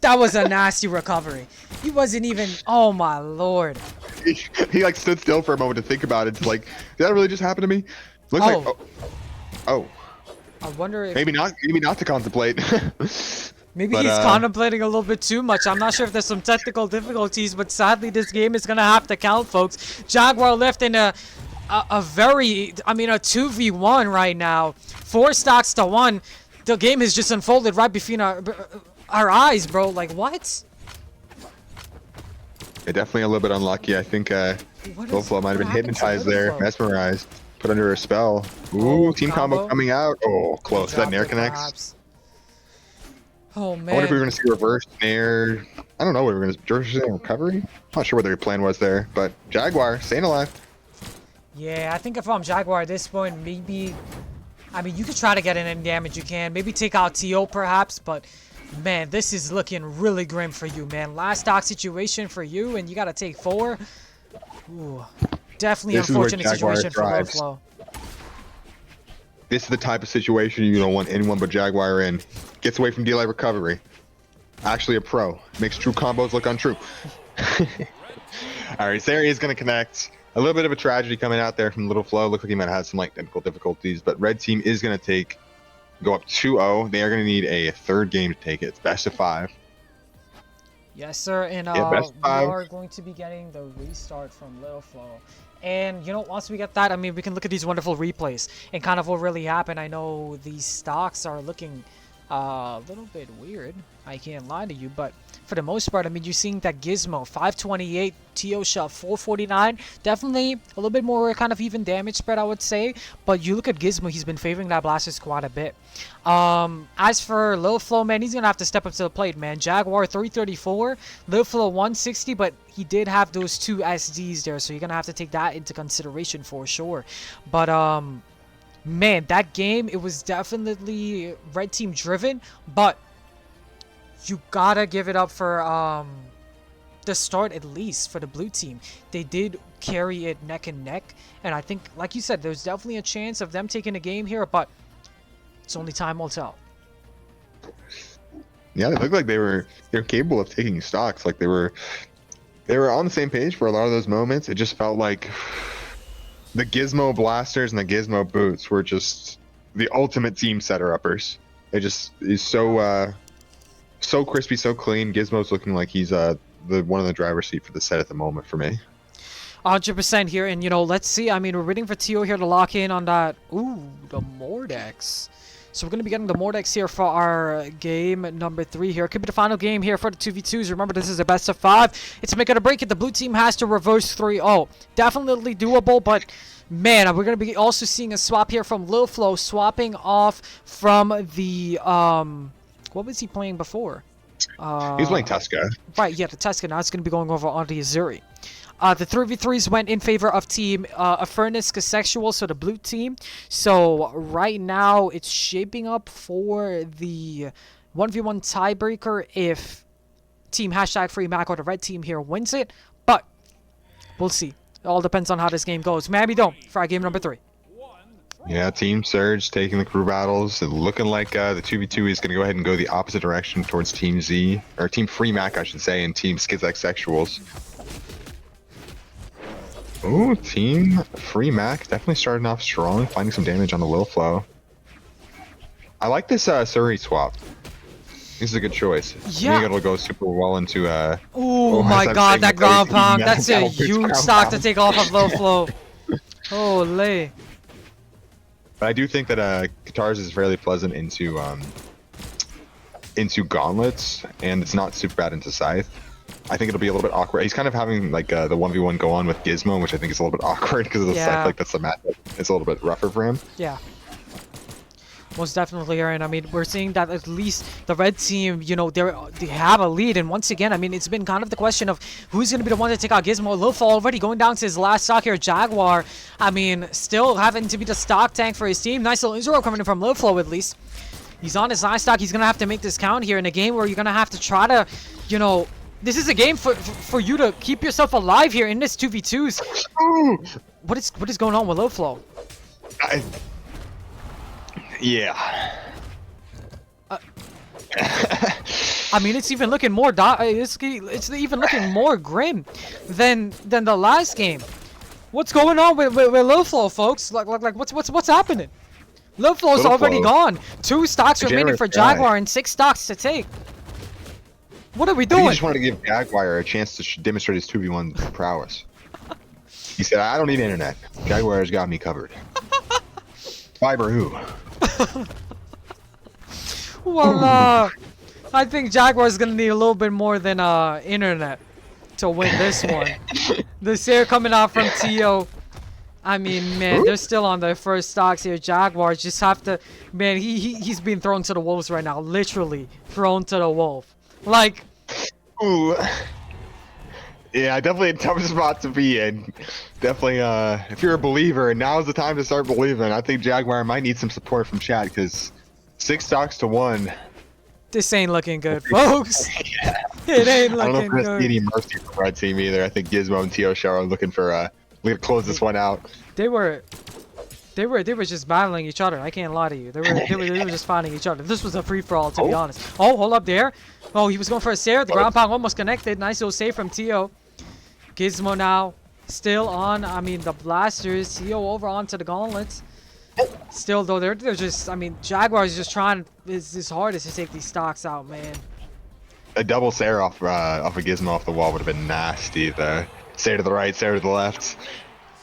That was a nasty recovery. He wasn't even. Oh my lord. He like stood still for a moment to think about it. It's like, did that really just happen to me? Looks like. Oh. I wonder if. Maybe not. Maybe not to contemplate. Maybe he's contemplating a little bit too much. I'm not sure if there's some technical difficulties, but sadly this game is gonna have to count, folks. Jaguar left in a 2v1 right now. 4 stocks to 1. The game has just unfolded right between our eyes, bro. Like, what? Yeah, definitely a little bit unlucky. I think Lil Flo might have been hypnotized there, mesmerized, put under a spell. Ooh, team combo coming out. Oh, close. That nair connects. Perhaps. Oh, man. I wonder if we were going to see reverse nair. I don't know what we were going to see. Recovery? Not sure what their plan was there, but Jaguar staying alive. Yeah, I think if I'm Jaguar at this point, maybe... I mean, you could try to get in any damage you can. Maybe take out T.O. perhaps, but... Man, this is looking really grim for you, man. Last stock situation for you, and you got to take 4. Ooh, definitely unfortunate situation for Lil Flo. This is the type of situation you don't want anyone but Jaguar in. Gets away from delay recovery. Actually a pro. Makes true combos look untrue. Alright, Sari is going to connect. A little bit of a tragedy coming out there from Little Flo. Looks like he might have had some like technical difficulties, but red team is going to go up 2-0. They are going to need a 3rd game to take it. It's best of 5. Yes, sir. And we are going to be getting the restart from Little Flo. And, you know, once we get that, I mean, we can look at these wonderful replays and kind of what really happened. I know these stocks are looking A little bit weird, I can't lie to you, but for the most part, I mean, you're seeing that Gizmo 528, TO shell 449, definitely a little bit more kind of even damage spread, I would say. But you look at Gizmo, he's been favoring that Blasters quite a bit. As for Lil Flo, man, he's gonna have to step up to the plate, man. Jaguar 334, Lil Flo 160, but he did have those 2 SDs there, so you're gonna have to take that into consideration for sure. But man, that game, it was definitely red team driven, but you gotta give it up for the start, at least for the blue team. They did carry it neck and neck, and I think, like you said, there's definitely a chance of them taking a game here, but it's only time will tell. Yeah, they looked like they're capable of taking stocks. Like they were on the same page for a lot of those moments. It just felt like the Gizmo Blasters and the Gizmo Boots were just the ultimate team setter-uppers. It just is so crispy, so clean. Gizmo's looking like he's the one in the driver's seat for the set at the moment for me. 100% here, and you know, let's see. I mean, we're waiting for Tio here to lock in on that. Ooh, the Mordex. So we're going to be getting the Mordex here for our game number 3 here. Could be the final game here for the 2v2s. Remember, this is a best of 5. It's make it or break it. The blue team has to reverse 3-0. Definitely doable, but man, we're going to be also seeing a swap here from Lil Flo, swapping off from the, what was he playing before? He was playing Tuska. Right, yeah, the Tuska. Now it's going to be going over onto the Azuri. The 3v3s went in favor of team infernus, skixexuals, so the blue team. So right now it's shaping up for the 1v1 tiebreaker if team #FreeMac or the red team here wins it. But we'll see. It all depends on how this game goes. Maybe don't for our game number 3. Yeah, Team Surge taking the crew battles. It looking like the 2v2 is going to go ahead and go the opposite direction towards Team Z, or Team FreeMac, I should say, and Team skixexuals. Ooh, Team FreeMac definitely starting off strong, finding some damage on the Lil Flo. I like this Surrey swap. This is a good choice. Yeah. I think it'll go super well into Oh my god, that ground pound. That's a huge stock to take off of Lil Flo. Holy. But I do think that Guitars is fairly pleasant into gauntlets, and it's not super bad into Scythe. I think it'll be a little bit awkward. He's kind of having like the 1v1 go on with Gizmo, which I think is a little bit awkward because of the Scythe. Like that's the matchup. It's a little bit rougher for him. Yeah. Most definitely, Aaron. I mean, we're seeing that at least the red team, you know, they have a lead. And once again, I mean, it's been kind of the question of who's going to be the one to take out Gizmo. Lil Flo already going down to his last stock here. Jaguar, I mean, still having to be the stock tank for his team. Nice little Israel coming in from Lil Flo at least. He's on his last stock. He's going to have to make this count here in a game where you're going to have to try to, you know, this is a game for you to keep yourself alive here in this 2v2s. What is going on with Lil Flo? Yeah. I mean, it's even looking more it's even looking more grim than the last game. What's going on with Lil Flo, folks? Like what's happening? Lil Flo's already gone. 2 stocks remaining for Jaguar and 6 stocks to take. What are we doing? He just wanted to give Jaguar a chance to demonstrate his 2v1 prowess. He said, "I don't need internet. Jaguar's got me covered." Fiber who? Well, I think Jaguar's gonna need a little bit more than internet to win this one. This here coming out from Tio. I mean, man, they're still on their first stocks here. Jaguars just have to, man. He's being thrown to the wolves right now. Literally thrown to the wolf. Like, ooh. Yeah, definitely a tough spot to be in. Definitely, if you're a believer, now's the time to start believing. I think Jaguar might need some support from chat because 6 stocks to 1. This ain't looking good, folks. Yeah. It ain't looking good. I don't know if we're gonna see any mercy from red team either. I think Gizmo and Tio Show are looking for to close this one out. They were just battling each other. I can't lie to you. They were just fighting each other. This was a free for all, to be honest. Oh, hold up there. Oh, he was going for a Sarah. The ground pound almost connected. Nice little save from Tio. Gizmo now still on. I mean, the blasters. Tio over onto the gauntlets. Still though, they're just. I mean, Jaguar is just trying his hardest to take these stocks out, man. A double Sarah off a Gizmo off the wall would have been nasty. The Sarah to the right, Sarah to the left.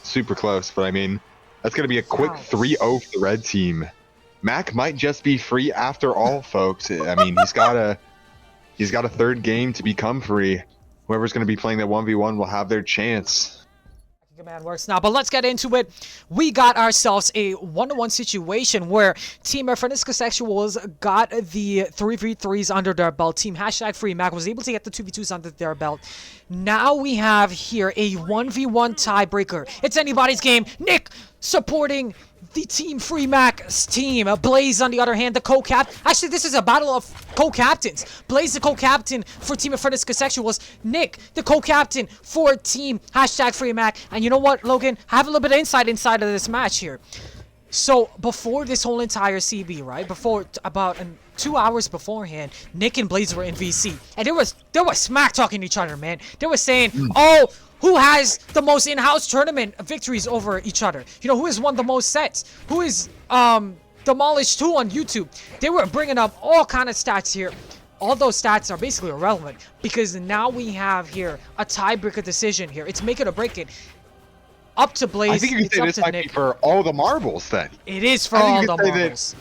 Super close, but I mean, that's gonna be a quick 3-0 for the red team. Mac might just be free after all, folks. I mean, he's got a third game to become free. Whoever's going to be playing that 1v1 will have their chance. Command works now, but let's get into it. We got ourselves a 1-to-1 situation where Team infernus skixexuals got the 3v3s under their belt. Team #FreeMac was able to get the 2v2s under their belt. Now we have here a 1v1 tiebreaker. It's anybody's game. Nick supporting the Team FreeMac's team. Blaze, on the other hand, the co-cap. Actually, this is a battle of co-captains. Blaze, the co-captain for Team infernus skixexuals. Nick, the co-captain for Team #FreeMac. And you know what, Logan? I have a little bit of insight inside of this match here. So, before this whole entire CB, right? Before, about 2 hours beforehand, Nick and Blaze were in VC. And they were smack talking to each other, man. They were saying, oh, who has the most in-house tournament victories over each other? You know, who has won the most sets? Who is demolished who on YouTube? They were bringing up all kind of stats here. All those stats are basically irrelevant because now we have here a tiebreaker decision here. It's make it or break it. Up to Blaze. I think you can say this might be for all the marbles then. It is for all the marbles.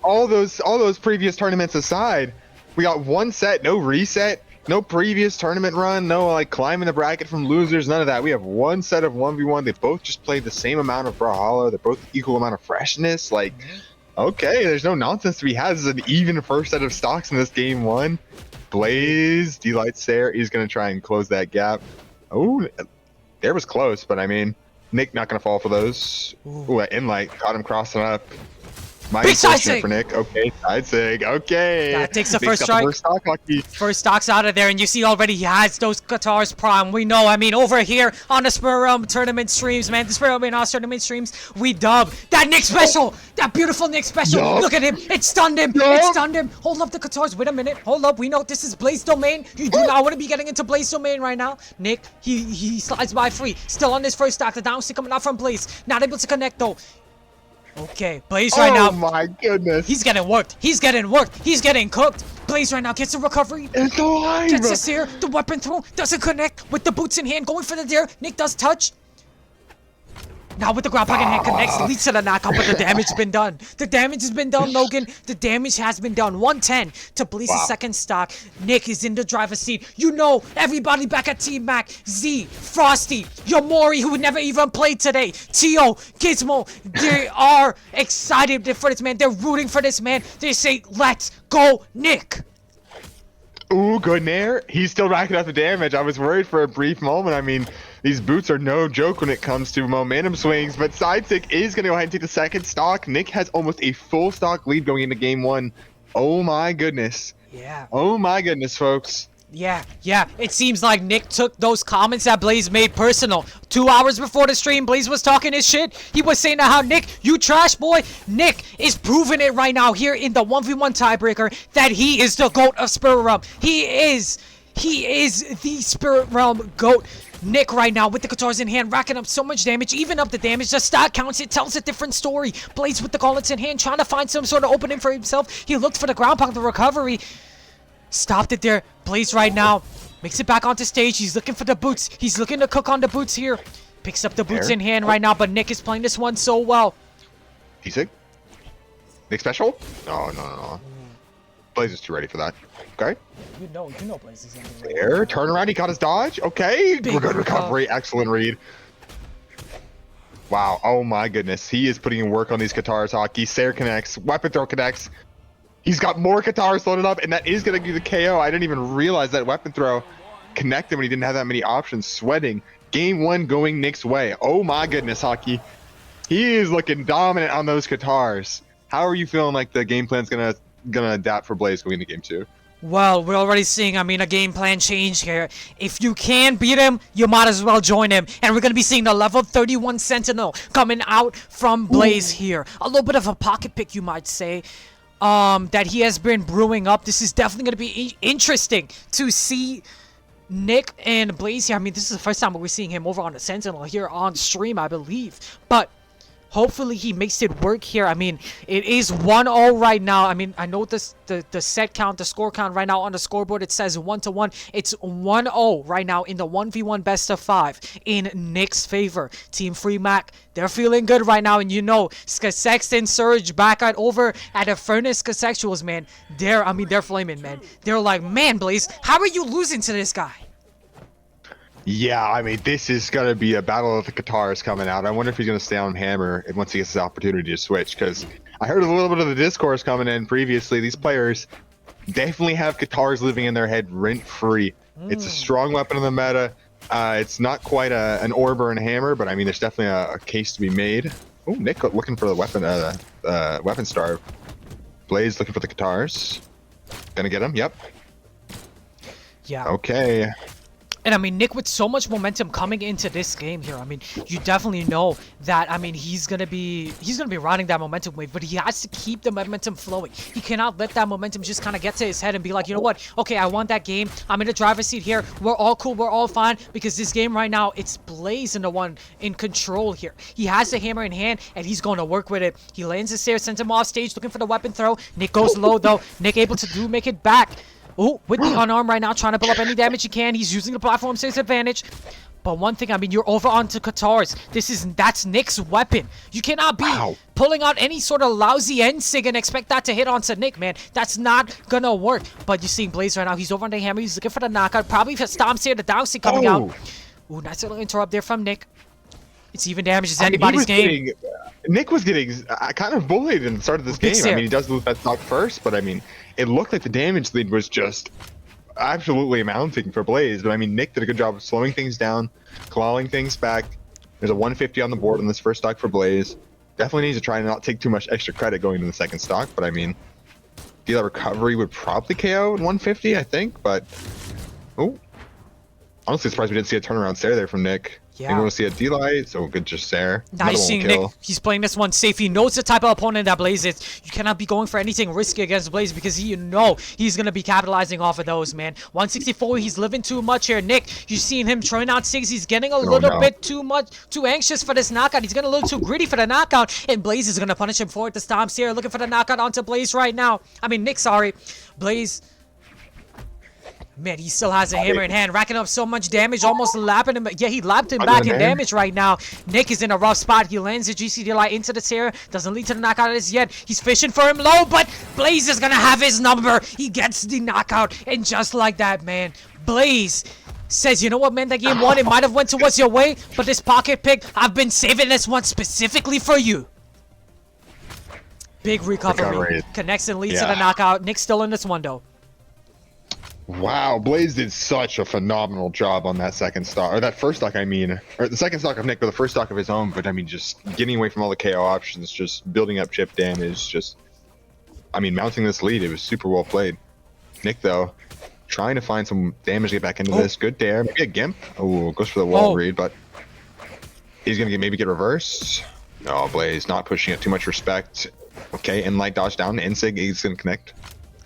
All those previous tournaments aside, we got one set, no reset. No previous tournament run, no like climbing the bracket from losers, none of that. We have one set of 1v1. They both just played the same amount of brawlhalla. They're both equal amount of freshness. Like, okay, there's no nonsense to be had. This is an even first set of stocks in this game one. Blaze, delights there. He's gonna try and close that gap. Oh, there was close, but I mean, Nick not gonna fall for those. Ooh, Inlight caught him crossing up. Big side sig for Nick. Okay, side sig. Okay. That takes the first strike. First stock's out of there, and you see already he has those guitars prime. We know, I mean, over here on the Spur tournament streams, man, the Spur tournament streams, we dub that Nick special, that beautiful Nick special. Look at him. It stunned him. It stunned him. Hold up the guitars. Wait a minute. Hold up. We know this is Blaze domain. You do not want to be getting into Blaze domain right now. Nick, he slides by free. Still on this first stock. The down stick coming out from Blaze. Not able to connect, though. Okay, Blaze right now. Oh my goodness. He's getting worked. He's getting worked. He's getting cooked. Blaze right now gets a recovery. It's alive. Gets us here. The weapon throw doesn't connect with the boots in hand. Going for the dare. Nick does touch. Now with the ground pocket hand connects, leads to the knockout, but the damage has been done. The damage has been done, Logan. The damage has been done. 110 to Blaze's second stock. Nick is in the driver's seat. You know, everybody back at Team Mac. Z, Frosty, Yomori, who never even played today. Tio, Gizmo, they are excited for this man. They're rooting for this man. They say, let's go, Nick. Ooh, good nair. He's still racking up the damage. I was worried for a brief moment. I mean, these boots are no joke when it comes to momentum swings, but Sidestick is going to go ahead and take the second stock. Nick has almost a full stock lead going into game one. Oh my goodness. Yeah. Oh my goodness, folks. Yeah. It seems like Nick took those comments that Blaze made personal. 2 hours before the stream, Blaze was talking his shit. He was saying how, Nick, you trash boy. Nick is proving it right now here in the 1v1 tiebreaker that he is the GOAT of Spirit Realm. He is the Spirit Realm GOAT. Nick right now with the guitars in hand, racking up so much damage, even up the damage. The stat counts, it tells a different story. Blaze with the gauntlets in hand, trying to find some sort of opening for himself. He looked for the ground pound, the recovery. Stopped it there. Blaze right now makes it back onto stage. He's looking for the boots. He's looking to cook on the boots here. Picks up the boots in hand right now, but Nick is playing this one so well. D-Sig? Nick special? No. Blaze is too ready for that. Okay. You know Blaze is in the there. Turn around. He got his dodge. Okay. Good recovery. Excellent read. Wow. Oh my goodness. He is putting in work on these guitars. Hockey. Sair connects. Weapon throw connects. He's got more guitars loaded up, and that is going to be the KO. I didn't even realize that weapon throw connected when he didn't have that many options. Sweating. Game one going Nick's way. Oh my goodness, Hockey. He is looking dominant on those guitars. How are you feeling like the game plan's gonna adapt for Blaze going into game two? Well, we're already seeing, I mean, a game plan change here. If you can beat him, you might as well join him. And we're going to be seeing the level 31 Sentinel coming out from Blaze here. A little bit of a pocket pick, you might say. That he has been brewing up. This is definitely going to be interesting to see Nick and Blaze here. I mean, this is the first time we're seeing him over on the Sentinel here on stream, I believe. But Hopefully he makes it work here. I mean, it is 1-0 right now. I mean, I know this the set count, the score count right now on the scoreboard, it says 1-1. It's 1-0 right now in the 1v1 best of 5 in Nick's favor. Team Free Mac, they're feeling good right now, and you know, Skixex and Surge back over at infernus skixexuals, man. They're flaming, man. They're like, man, Blaze, how are you losing to this guy? Yeah, I mean, this is going to be a battle of the guitars coming out. I wonder if he's going to stay on Hammer and once he gets his opportunity to switch, because I heard a little bit of the discourse coming in previously. These players definitely have guitars living in their head rent-free. It's a strong weapon in the meta. It's not quite an orb or a hammer, but I mean, there's definitely a case to be made. Oh, Nick looking for the weapon star. Blaze looking for the guitars. Gonna get him, yep. Yeah. Okay. And I mean, Nick with so much momentum coming into this game here, I mean, you definitely know that, I mean, he's gonna be riding that momentum wave, but he has to keep the momentum flowing. He cannot let that momentum just kind of get to his head and be like, you know what, okay, I won that game, I'm in the driver's seat here, we're all cool, we're all fine, because this game right now, it's Blaze in the one in control here. He has the hammer in hand, and he's going to work with it. He lands the stairs, sends him off stage, looking for the weapon throw. Nick goes low, though. Nick able to make it back. Oh, with the unarmed right now, trying to build up any damage he can. He's using the platform to his advantage. But one thing, I mean, you're over onto guitars. That's Nick's weapon. You cannot be pulling out any sort of lousy NSIG and expect that to hit onto Nick, man. That's not gonna work. But you're seeing Blaze right now. He's over on the hammer. He's looking for the knockout. Probably if Stomps here, the downsing coming out. Ooh, nice little interrupt there from Nick. It's even damage as anybody's game. Nick was getting kind of bullied in the start of this game. I mean, he does lose that stock first, but I mean, it looked like the damage lead was just absolutely mounting for Blaze. But I mean, Nick did a good job of slowing things down, clawing things back. There's a 150 on the board on this first stock for Blaze. Definitely needs to try and not take too much extra credit going to the second stock, but I mean, dealer recovery would probably KO at 150, I think, but oh, honestly surprised we didn't see a turnaround stare there from Nick. Yeah. You want to see a D-light, so good just there. Nice seeing Nick. He's playing this one safe. He knows the type of opponent that Blaze is. You cannot be going for anything risky against Blaze because you know he's going to be capitalizing off of those, man. 164, he's living too much here. Nick, you're seeing him throwing out 6. He's getting a little bit too anxious for this knockout. He's getting a little too greedy for the knockout, and Blaze is going to punish him for it. The Stomps here, looking for the knockout onto Blaze right now. I mean, Nick, sorry. Blaze... Man, he still has a hammer in hand, racking up so much damage, almost lapping him. Yeah, he lapped him back in damage right now. Nick is in a rough spot. He lands the GCD light into the tear. Doesn't lead to the knockout as yet. He's fishing for him low, but Blaze is going to have his number. He gets the knockout, and just like that, man, Blaze says, you know what, man, that game one, it might have went towards your way, but this pocket pick, I've been saving this one specifically for you. Big recovery. Connects and leads to the knockout. Nick's still in this one, though. Wow, Blaze did such a phenomenal job on that second stock, or that first stock, I mean, or the second stock of Nick, but the first stock of his own, but I mean, just getting away from all the KO options, just building up chip damage, just, I mean, mounting this lead, it was super well played. Nick, though, trying to find some damage to get back into this. Good dare, maybe a Gimp. Oh, goes for the wall read, but he's gonna maybe get reversed. No, Blaze, not pushing it, too much respect. Okay, and light dodge down, Insig, he's gonna connect.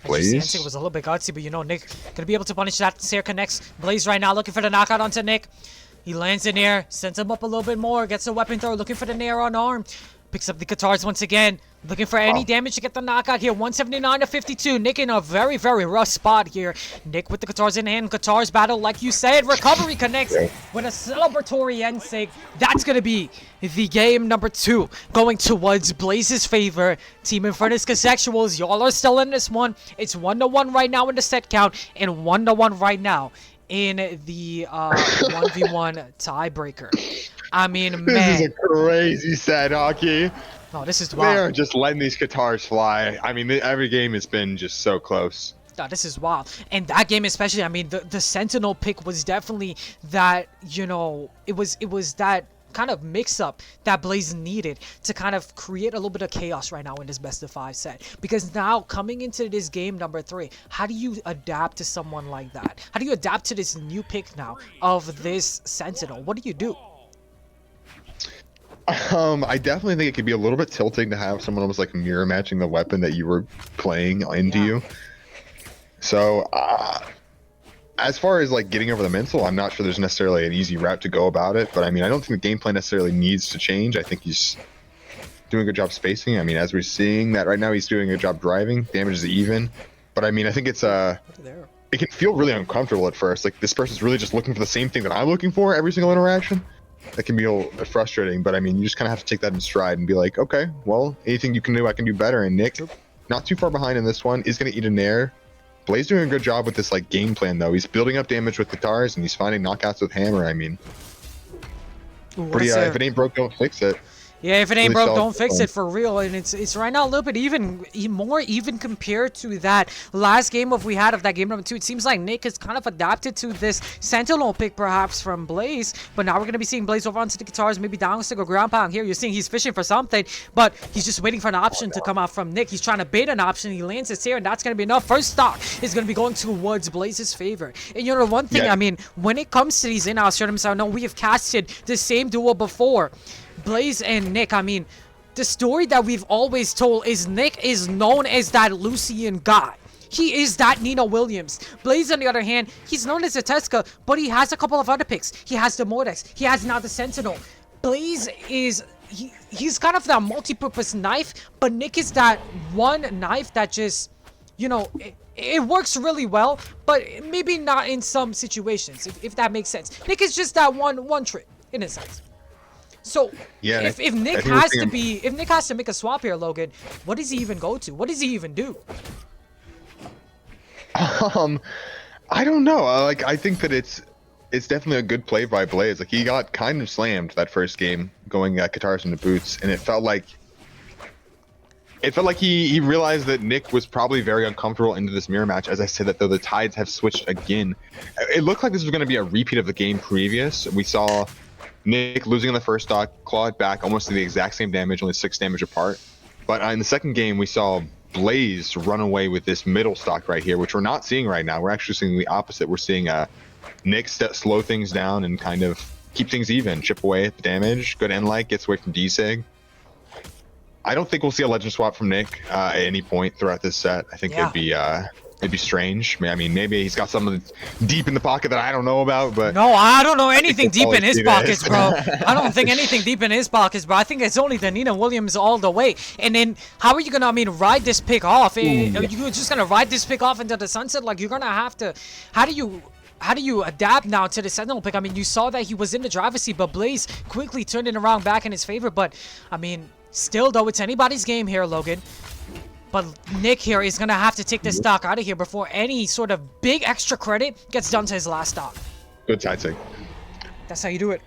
Blaze. It was a little bit gutsy, but you know, Nick gonna be able to punish that. Sair connects. Blaze right now looking for the knockout onto Nick. He lands in air, sends him up a little bit more, gets a weapon throw, looking for the nair on arm. Picks up the guitars once again, looking for any damage to get the knockout here. 179 to 52. Nick in a very, very rough spot here. Nick with the guitars in hand. Guitars battle, like you said. Recovery connects with a celebratory NSIG. That's going to be the game number 2 going towards Blaze's favor. Team infernus skixexuals, y'all are still in this one. It's 1-1 right now in the set count and 1-1 right now in the 1v1 tiebreaker. I mean, man. This is a crazy set, Hockey. Oh, this is wild. They are just letting these guitars fly. I mean, every game has been just so close. Oh, this is wild. And that game especially, I mean, the Sentinel pick was definitely that, you know, it was that kind of mix-up that Blaze needed to kind of create a little bit of chaos right now in this best of 5 set. Because now, coming into this game number 3, how do you adapt to someone like that? How do you adapt to this new pick now of this Sentinel? What do you do? I definitely think it could be a little bit tilting to have someone almost like mirror matching the weapon that you were playing into you. So, as far as like getting over the mental, I'm not sure there's necessarily an easy route to go about it, but I mean, I don't think the gameplay necessarily needs to change. I think he's doing a good job spacing. I mean, as we're seeing that right now, he's doing a good job driving. Damage is even. But I mean, I think it's it can feel really uncomfortable at first. Like this person's really just looking for the same thing that I'm looking for every single interaction. That can be a little frustrating, but I mean, you just kind of have to take that in stride and be like, okay, well, anything you can do, I can do better. And Nick, not too far behind in this one, is going to eat a nair. Blaze doing a good job with this like game plan though. He's building up damage with guitars and he's finding knockouts with hammer. I mean, pretty. If it ain't broke, don't fix it. Yeah, if it ain't Really broke, solid don't fix it for real. And it's right now a little bit more even compared to that last game we had of that game number 2. It seems like Nick has kind of adapted to this Sentinel pick perhaps from Blaze. But now we're going to be seeing Blaze over onto the guitars, maybe down stick or ground pound here. You're seeing he's fishing for something, but he's just waiting for an option to come out from Nick. He's trying to bait an option. He lands this here, and that's going to be enough. First stock is going to be going towards Blaze's favor. And you know, one thing, I mean, when it comes to these in-house tournaments, I know we have casted the same duo before. Blaze and Nick, I mean, the story that we've always told is Nick is known as that Lucian guy. He is that Nino Williams. Blaze, on the other hand, he's known as a Tesca, but he has a couple of other picks. He has the Mordex. He has now the Sentinel. Blaze is... He's kind of that multi-purpose knife, but Nick is that one knife that just, you know... It works really well, but maybe not in some situations, if that makes sense. Nick is just that one trick, in a sense. So yeah, if Nick has to make a swap here, Logan, what does he even go to? What does he even do? I don't know. Like I think that it's definitely a good play by Blaze. Like he got kind of slammed that first game going guitars into boots, and it felt like he realized that Nick was probably very uncomfortable into this mirror match. As I said that though, the tides have switched again. It looked like this was going to be a repeat of the game previous. We saw Nick losing in the first stock, clawed back almost to the exact same damage, only 6 damage apart. But in the second game, we saw Blaze run away with this middle stock right here, which we're not seeing right now. We're actually seeing the opposite. We're seeing Nick slow things down and kind of keep things even, chip away at the damage. Good end light, gets away from D-Sig. I don't think we'll see a legend swap from Nick at any point throughout this set. I think it'd be strange. I mean, maybe he's got something deep in the pocket that I don't know about, but... No, I don't know anything deep in his pockets, bro. I don't think anything deep in his pockets, bro. I think it's only the Nina Williams all the way. And then, how are you gonna, I mean, ride this pick off? Are you just gonna ride this pick off into the sunset? Like, you're gonna have to... How do you adapt now to the Sentinel pick? I mean, you saw that he was in the driver's seat, but Blaze quickly turned it around back in his favor. But, I mean, still, though, it's anybody's game here, Logan. But Nick here is going to have to take this stock out of here before any sort of big extra credit gets done to his last stock. Good side sig. That's how you do it.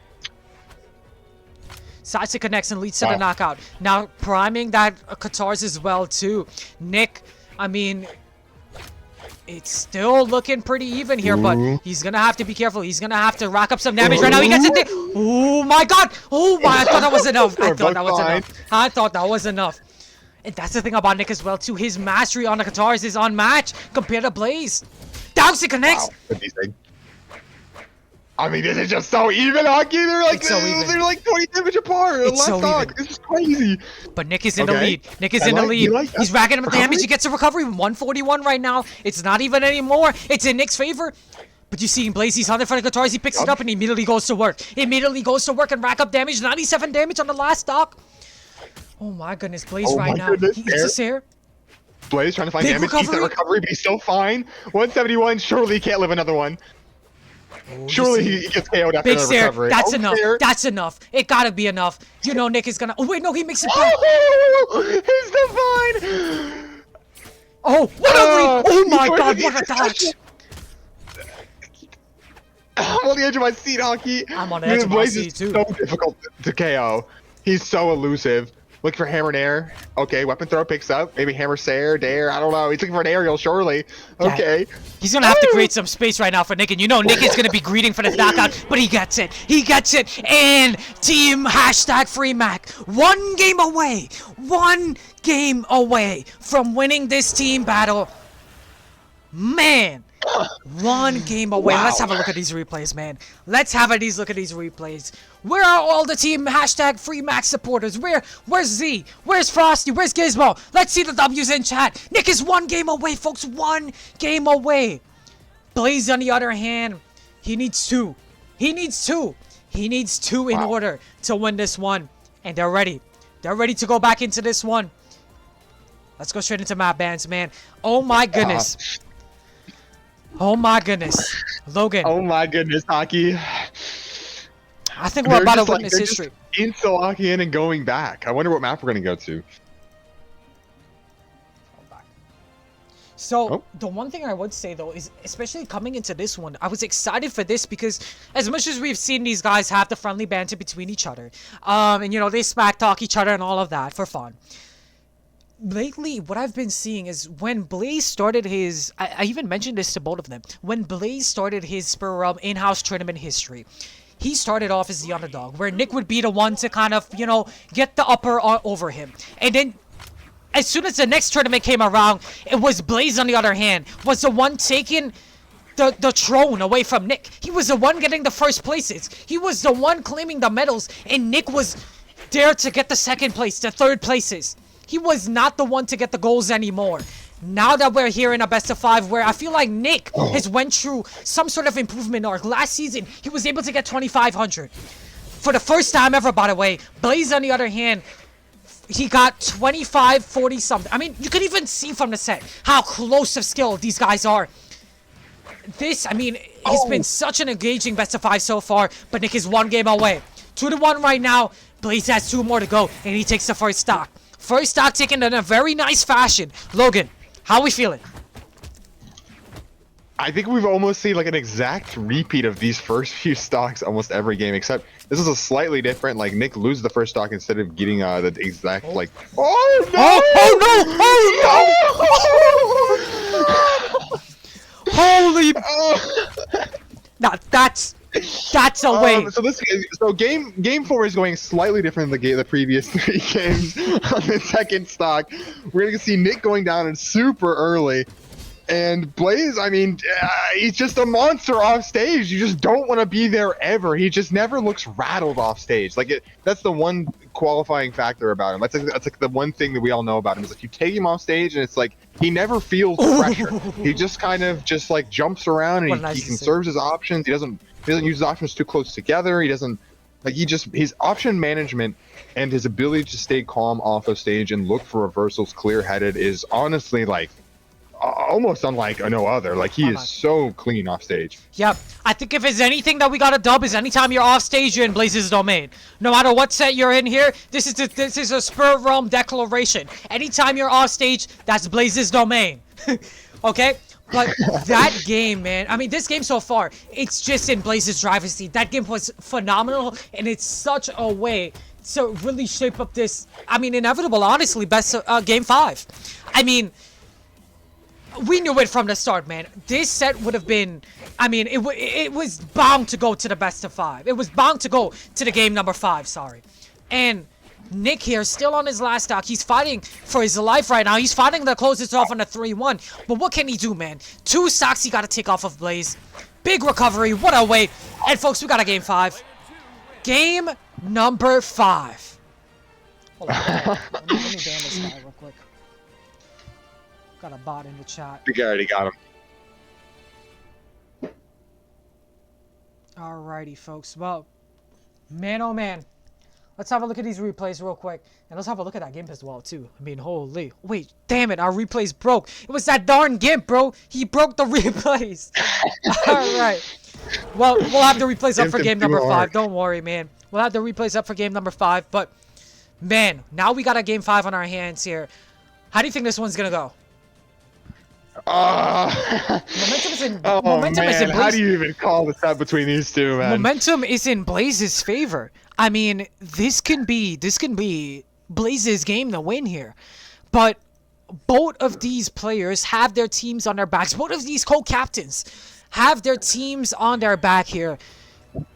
Side sig connects and leads to the knockout. Now priming that Katars as well too. Nick, I mean, it's still looking pretty even here, but he's going to have to be careful. He's going to have to rack up some damage right now. He gets it there. Oh my god. Oh my, I thought that was enough. I thought that was enough. And that's the thing about Nick as well, too. His mastery on the guitars is unmatched compared to Blaze. Dousey connects. Wow. I mean, this is just so even, Hockey. They're like, they're like 20 damage apart. It's so even. This is crazy. But Nick is in the lead. Nick is in the lead. He's racking up damage. He gets a recovery. 141 right now. It's not even anymore. It's in Nick's favor. But you see in Blaze, he's on the front of the guitars. He picks it up and he immediately goes to work. And rack up damage. 97 damage on the last stock. Oh my goodness, Blaze right now. He eats this air. Blaze trying to find damage. Eats that recovery, but he's still fine. 171. Surely he can't live another one. Surely he gets KO'd after the recovery. That's enough. That's enough. It gotta be enough. You know Nick is gonna... Oh wait, no, he makes it back. Oh, he's divine. Oh, what a... Oh my god, what a dodge. I'm on the edge of my seat, Hockey. I'm on the edge of my seat too. So difficult to KO. He's so elusive. Look for hammer and air. Okay, weapon throw picks up. Maybe hammer sair, dare. I don't know. He's looking for an aerial, surely. Okay. Yeah. He's gonna have to create some space right now for Nick, and you know Nick is gonna be greeting for the knockout, but he gets it. He gets it. And team #FreeMac. 1 game away. 1 game away from winning this team battle. Man. 1 game away. Wow. Let's have a look at these replays, man. Let's have a look at these replays. Where are all the team #FreeMac supporters? Where's Z? Where's Frosty? Where's Gizmo? Let's see the W's in chat. Nick is 1 game away, folks. 1 game away. Blaze, on the other hand, he needs 2. He needs 2. He needs 2 in order to win this one. And they're ready. They're ready to go back into this one. Let's go straight into map bans, man. Oh my goodness. Oh my goodness. Logan. Oh my goodness, Hockey. I think we're about to witness they're history. Just locking in and going back. I wonder what map we're going to go to. So, the one thing I would say, though, is especially coming into this one, I was excited for this because as much as we've seen these guys have the friendly banter between each other, and, you know, they smack talk each other and all of that for fun. Lately, what I've been seeing is when Blaze started his... I even mentioned this to both of them. When Blaze started his Spur Realm in-house tournament history, he started off as the underdog, where Nick would be the one to kind of, you know, get the upper over him. And then as soon as the next tournament came around, it was Blaze, on the other hand, was the one taking the throne away from Nick. He was the one getting the first places. He was the one claiming the medals, and Nick was there to get the second place, the third places. He was not the one to get the goals anymore. Now that we're here in a best of 5, where I feel like Nick has went through some sort of improvement arc. Last season, he was able to get 2,500. For the first time ever, by the way. Blaze, on the other hand, he got 25, 40 something. I mean, you can even see from the set how close of skill these guys are. This, I mean, has been such an engaging best of 5 so far, but Nick is 1 game away. 2-1 right now. Blaze has 2 more to go, and he takes the first stock. First stock taken in a very nice fashion. Logan, how are we feeling? I think we've almost seen like an exact repeat of these first few stocks almost every game, except this is a slightly different. Like Nick loses the first stock instead of getting the exact like. Oh no! Oh no! Holy! Now that's a way. So game 4 is going slightly different than the previous 3 games. On the second stock, we're gonna see Nick going down and super early. And Blaze, I mean, he's just a monster off stage. You just don't want to be there ever. He just never looks rattled off stage. Like that's the one qualifying factor about him. That's like the one thing that we all know about him is like you take him off stage and it's like he never feels pressure. He just kind of just like jumps around and he conserves his options. He doesn't use his options too close together. He doesn't like his option management and his ability to stay calm off of stage and look for reversals clear-headed is honestly like almost unlike no other. Like he is so clean off stage. Yep. I think if there's anything that we gotta dub is anytime you're off stage, you're in Blaze's domain. No matter what set you're in here, this is a Spur Realm declaration. Anytime you're off stage, that's Blaze's domain. Okay? But that game, man, I mean, this game so far, it's just in Blaze's driver's seat. That game was phenomenal, and it's such a way to really shape up this, I mean, inevitable, honestly, best game 5. I mean, we knew it from the start, man. This set would have been, I mean, it was bound to go to the best of 5. It was bound to go to the game number 5, sorry. And Nick here, still on his last stock. He's fighting for his life right now. He's fighting to close this off on a 3-1. But what can he do, man? 2 stocks he got to take off of Blaze. Big recovery. What a wait. And, folks, we got a game 5. Game number 5. Hold on. Let me ban this guy real quick. Got a bot in the chat. I think I already got him. Alrighty, folks. Well, man, oh man. Let's have a look at these replays real quick. And let's have a look at that Gimp as well, too. I mean, holy. Wait, damn it. Our replays broke. It was that darn Gimp, bro. He broke the replays. Alright. Well, we'll have the replays up for game number 5. Don't worry, man. We'll have the replays up for game number 5. But, man, now we got a game 5 on our hands here. How do you think this one's going to go? Momentum is in. Momentum is in Blaze. How do you even call this out between these two, man? Momentum is in Blaze's favor. I mean, this can be Blaze's game to win here. But both of these players have their teams on their backs. Both of these co-captains have their teams on their back here.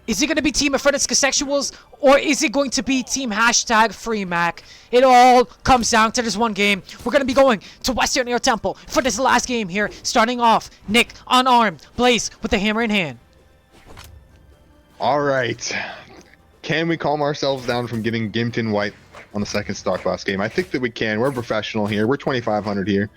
Is it going to be Team infernus skixexuals, or is it going to be Team #FreeMac? It all comes down to this one game. We're going to be going to Western Air Temple for this last game here. Starting off, Nick unarmed, Blaze with the hammer in hand. All right. Can we calm ourselves down from getting gimped in white on the second stock last game? I think that we can. We're professional here. We're 2,500 here.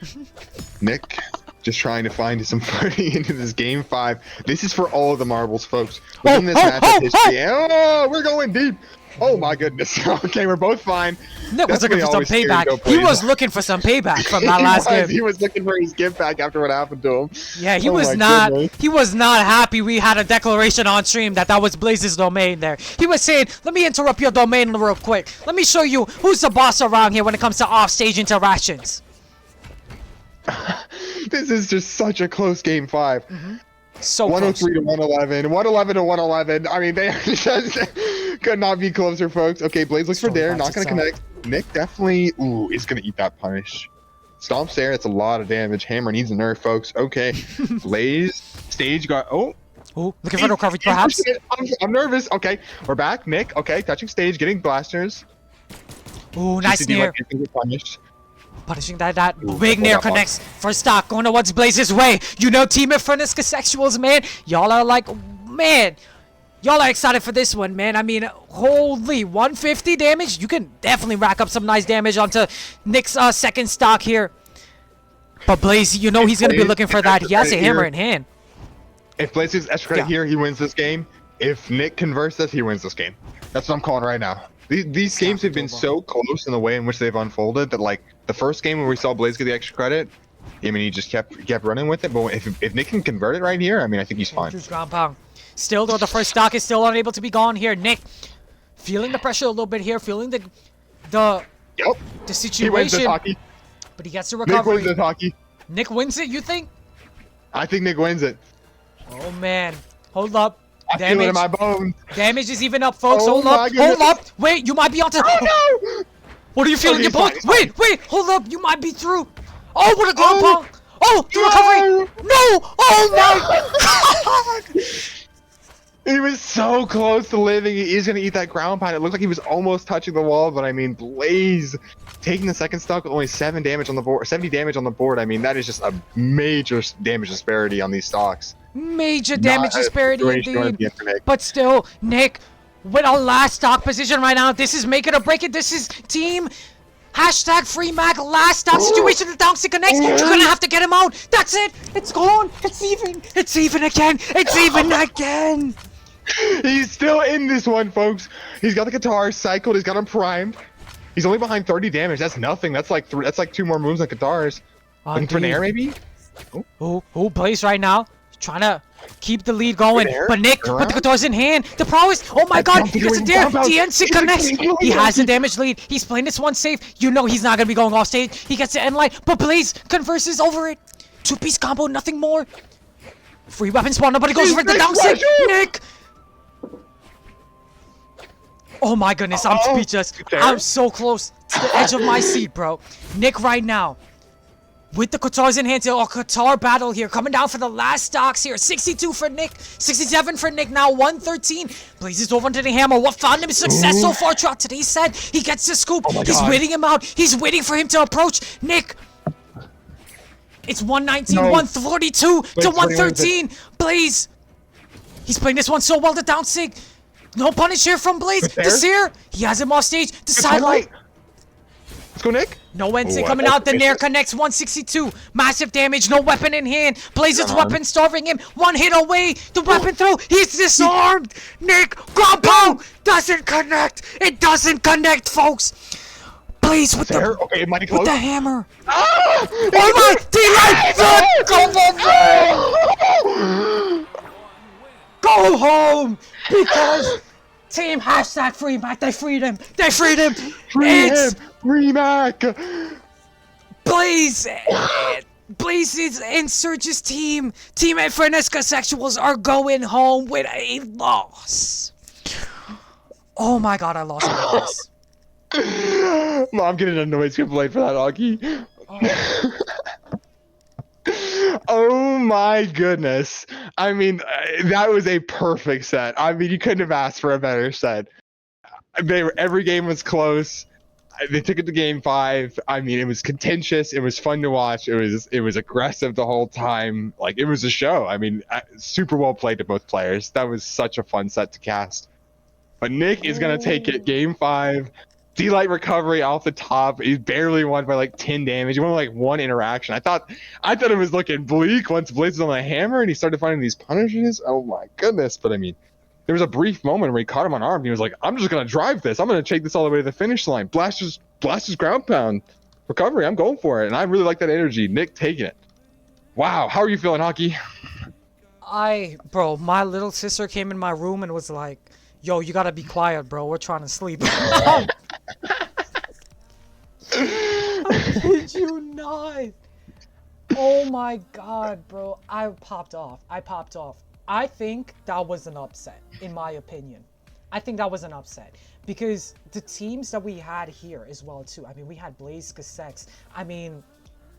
Nick, just trying to find some footing into this game 5. This is for all of the marbles, folks. Within this match of history. Oh, we're going deep. Oh my goodness. Okay, we're both fine. Nick was looking Definitely for some always scared to payback. go He Blaze. was looking for some payback from that last game. He was looking for his gift back after what happened to him. Yeah, he Oh was my not. goodness. He was not happy. We had a declaration on stream that was Blaze's domain. There, he was saying, "Let me interrupt your domain real quick. Let me show you who's the boss around here when it comes to offstage interactions." This is just such a close game 5. So 103 close. to 111, 111 to 111. I mean, they just could not be closer, folks. Okay, Blaze looks for Sorry Dare, about not gonna yourself. connect. Nick definitely, is gonna eat that punish. Stomps there, it's a lot of damage. Hammer needs a nerf, folks. Okay, Blaze, stage got, Ooh, looking for the recovery, perhaps. I'm nervous. Okay, we're back. Nick, okay, touching stage, getting blasters. Ooh, nice GCD near. might be getting punished. Punishing that Ooh, big oh, nair that one. connects for stock. Going towards Blaze's way. You know, Team infernus skixexuals, man. Y'all are like, man. Y'all are excited for this one, man. I mean, holy 150 damage. You can definitely rack up some nice damage onto Nick's second stock here. But Blaze, you know he's going to be Blaze, looking for that. He has a hammer in hand. If Blaze gets extra credit Yeah. here, he wins this game. If Nick converts this, he wins this game. That's what I'm calling right now. These games have been so close in the way in which they've unfolded that, like, the first game where we saw Blaze get the extra credit, I mean, he just kept running with it. But if Nick can convert it right here, I mean, I think he's fine. Huge ground pound. Still, though, the first stock is still unable to be gone here. Nick, feeling the pressure a little bit here, feeling the Yep. He wins situation. this hockey. But he gets the Nick recovery. wins this hockey. Nick wins it, you think? I think Nick wins it. Oh, man. Hold up. I feel it in my bones. Damage is even up, folks. Oh Hold my up. goodness. Hold up. Wait, you might be onto. Oh no! What are you feeling? Okay, Your he's fine, bones? he's fine. Wait. Hold up. You might be through. Oh, what a ground Oh. pound. Oh, the recovery. No. Oh, my God. He was so close to living. He is gonna eat that ground pound. It looked like he was almost touching the wall, but I mean, Blaze taking the second stock with only 7 damage on the board, 70 damage on the board. I mean, that is just a major damage disparity on these stocks. Major damage Not a disparity situation you wanna indeed. be in for Nick. But still, Nick, with our last stock position right now, this is make it or break it. This is team hashtag free mag last stock situation. The down stick connects. You're gonna have to get him out. That's it. It's gone. It's even. It's even again. It's even again. He's still in this one, folks. He's got the guitar cycled. He's got him primed. He's only behind 30 damage. That's nothing. That's like that's like 2 more moves on guitars. Looking for an air, maybe? Oh, Blaze right now. Trying to keep the lead going. There, But Nick, turn with the around. guitars in hand, the prowess. Oh my God, he gets a dare. The NC connects. He has a damage lead. He's playing this one safe. You know he's not going to be going off stage. He gets the end light, but Blaze converses over it. 2-piece combo, nothing more. Free weapon spawn. Nobody goes for the down stick. Nick. Oh my goodness, I'm speechless. there. I'm so close to the edge of my seat, bro. Nick right now. With the guitars in hand, a guitar battle here. Coming down for the last stocks here. 62 for Nick. 67 for Nick now. 113. Blazes over into the hammer. What found him success so far throughout today's set? He gets the scoop. my He's God. waiting him out. He's waiting for him to approach. Nick. It's 119, No. 142 to Wait, 113. Blaze. He's playing this one so well. The down sig. No punish here from Blaze. There. Desir. He has him off stage. The Good sidelight. highlight. Let's go, Nick. No NC Oh, coming I out. The missed Nair it. connects 162. Massive damage. No weapon in hand. Blazes Come on. weapon starving him. One hit away. The weapon throw. He's disarmed. Nick. Ground pound. Doesn't connect. It doesn't connect, folks. Blaze with There. the Okay, it might be with close. the hammer. Ah! Oh my! D-Light. Go home because team hashtag free Mac. They freed him. They freed him. It's Free Mac. Blaze! Blaze's and Surge's team, Team infernus skixexuals are going home with a loss. Oh my God, I lost my voice. Mom getting a noise complaint for that hockey. Oh my goodness. I mean, that was a perfect set. I mean, you couldn't have asked for a better set. Every game was close. They took it to game 5. I mean, it was contentious. It was fun to watch. It was aggressive the whole time. Like, it was a show. I mean, super well played to both players. That was such a fun set to cast. But Nick is going to take it game 5. D-Light recovery off the top. He barely won by like 10 damage. He won like 1 interaction. I thought it was looking bleak once Blaze was on the hammer and he started finding these punishes. Oh my goodness. But I mean, there was a brief moment where he caught him on arm. And he was like, "I'm just gonna drive this. I'm gonna take this all the way to the finish line. Blast his ground pound recovery. I'm going for it." And I really like that energy. Nick taking it. Wow, how are you feeling, Hockey? Bro, my little sister came in my room and was like, "Yo, you gotta be quiet, bro. We're trying to sleep." I kid you not. Oh my god, bro. I popped off. I think that was an upset, in my opinion. I think that was an upset. Because the teams that we had here as well, too. I mean, we had Blaze, Skixex. I mean,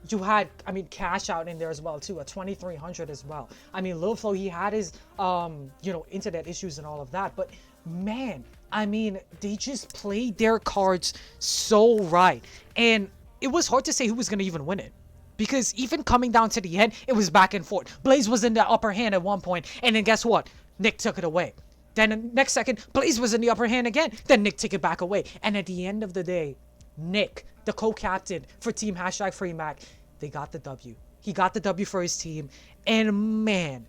you had, Cash out in there as well, too. A 2300 as well. I mean, Lil Flo, he had his, internet issues and all of that. But, man, I mean, they just played their cards so right. And it was hard to say who was going to even win it. Because even coming down to the end, it was back and forth. Blaze was in the upper hand at one point, and then guess what? Nick took it away. Then the next second, Blaze was in the upper hand again. Then Nick took it back away. And at the end of the day, Nick, the co-captain for Team #FreeMac, they got the W. He got the W for his team. And man,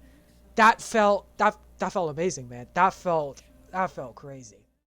that felt amazing, man. That felt crazy.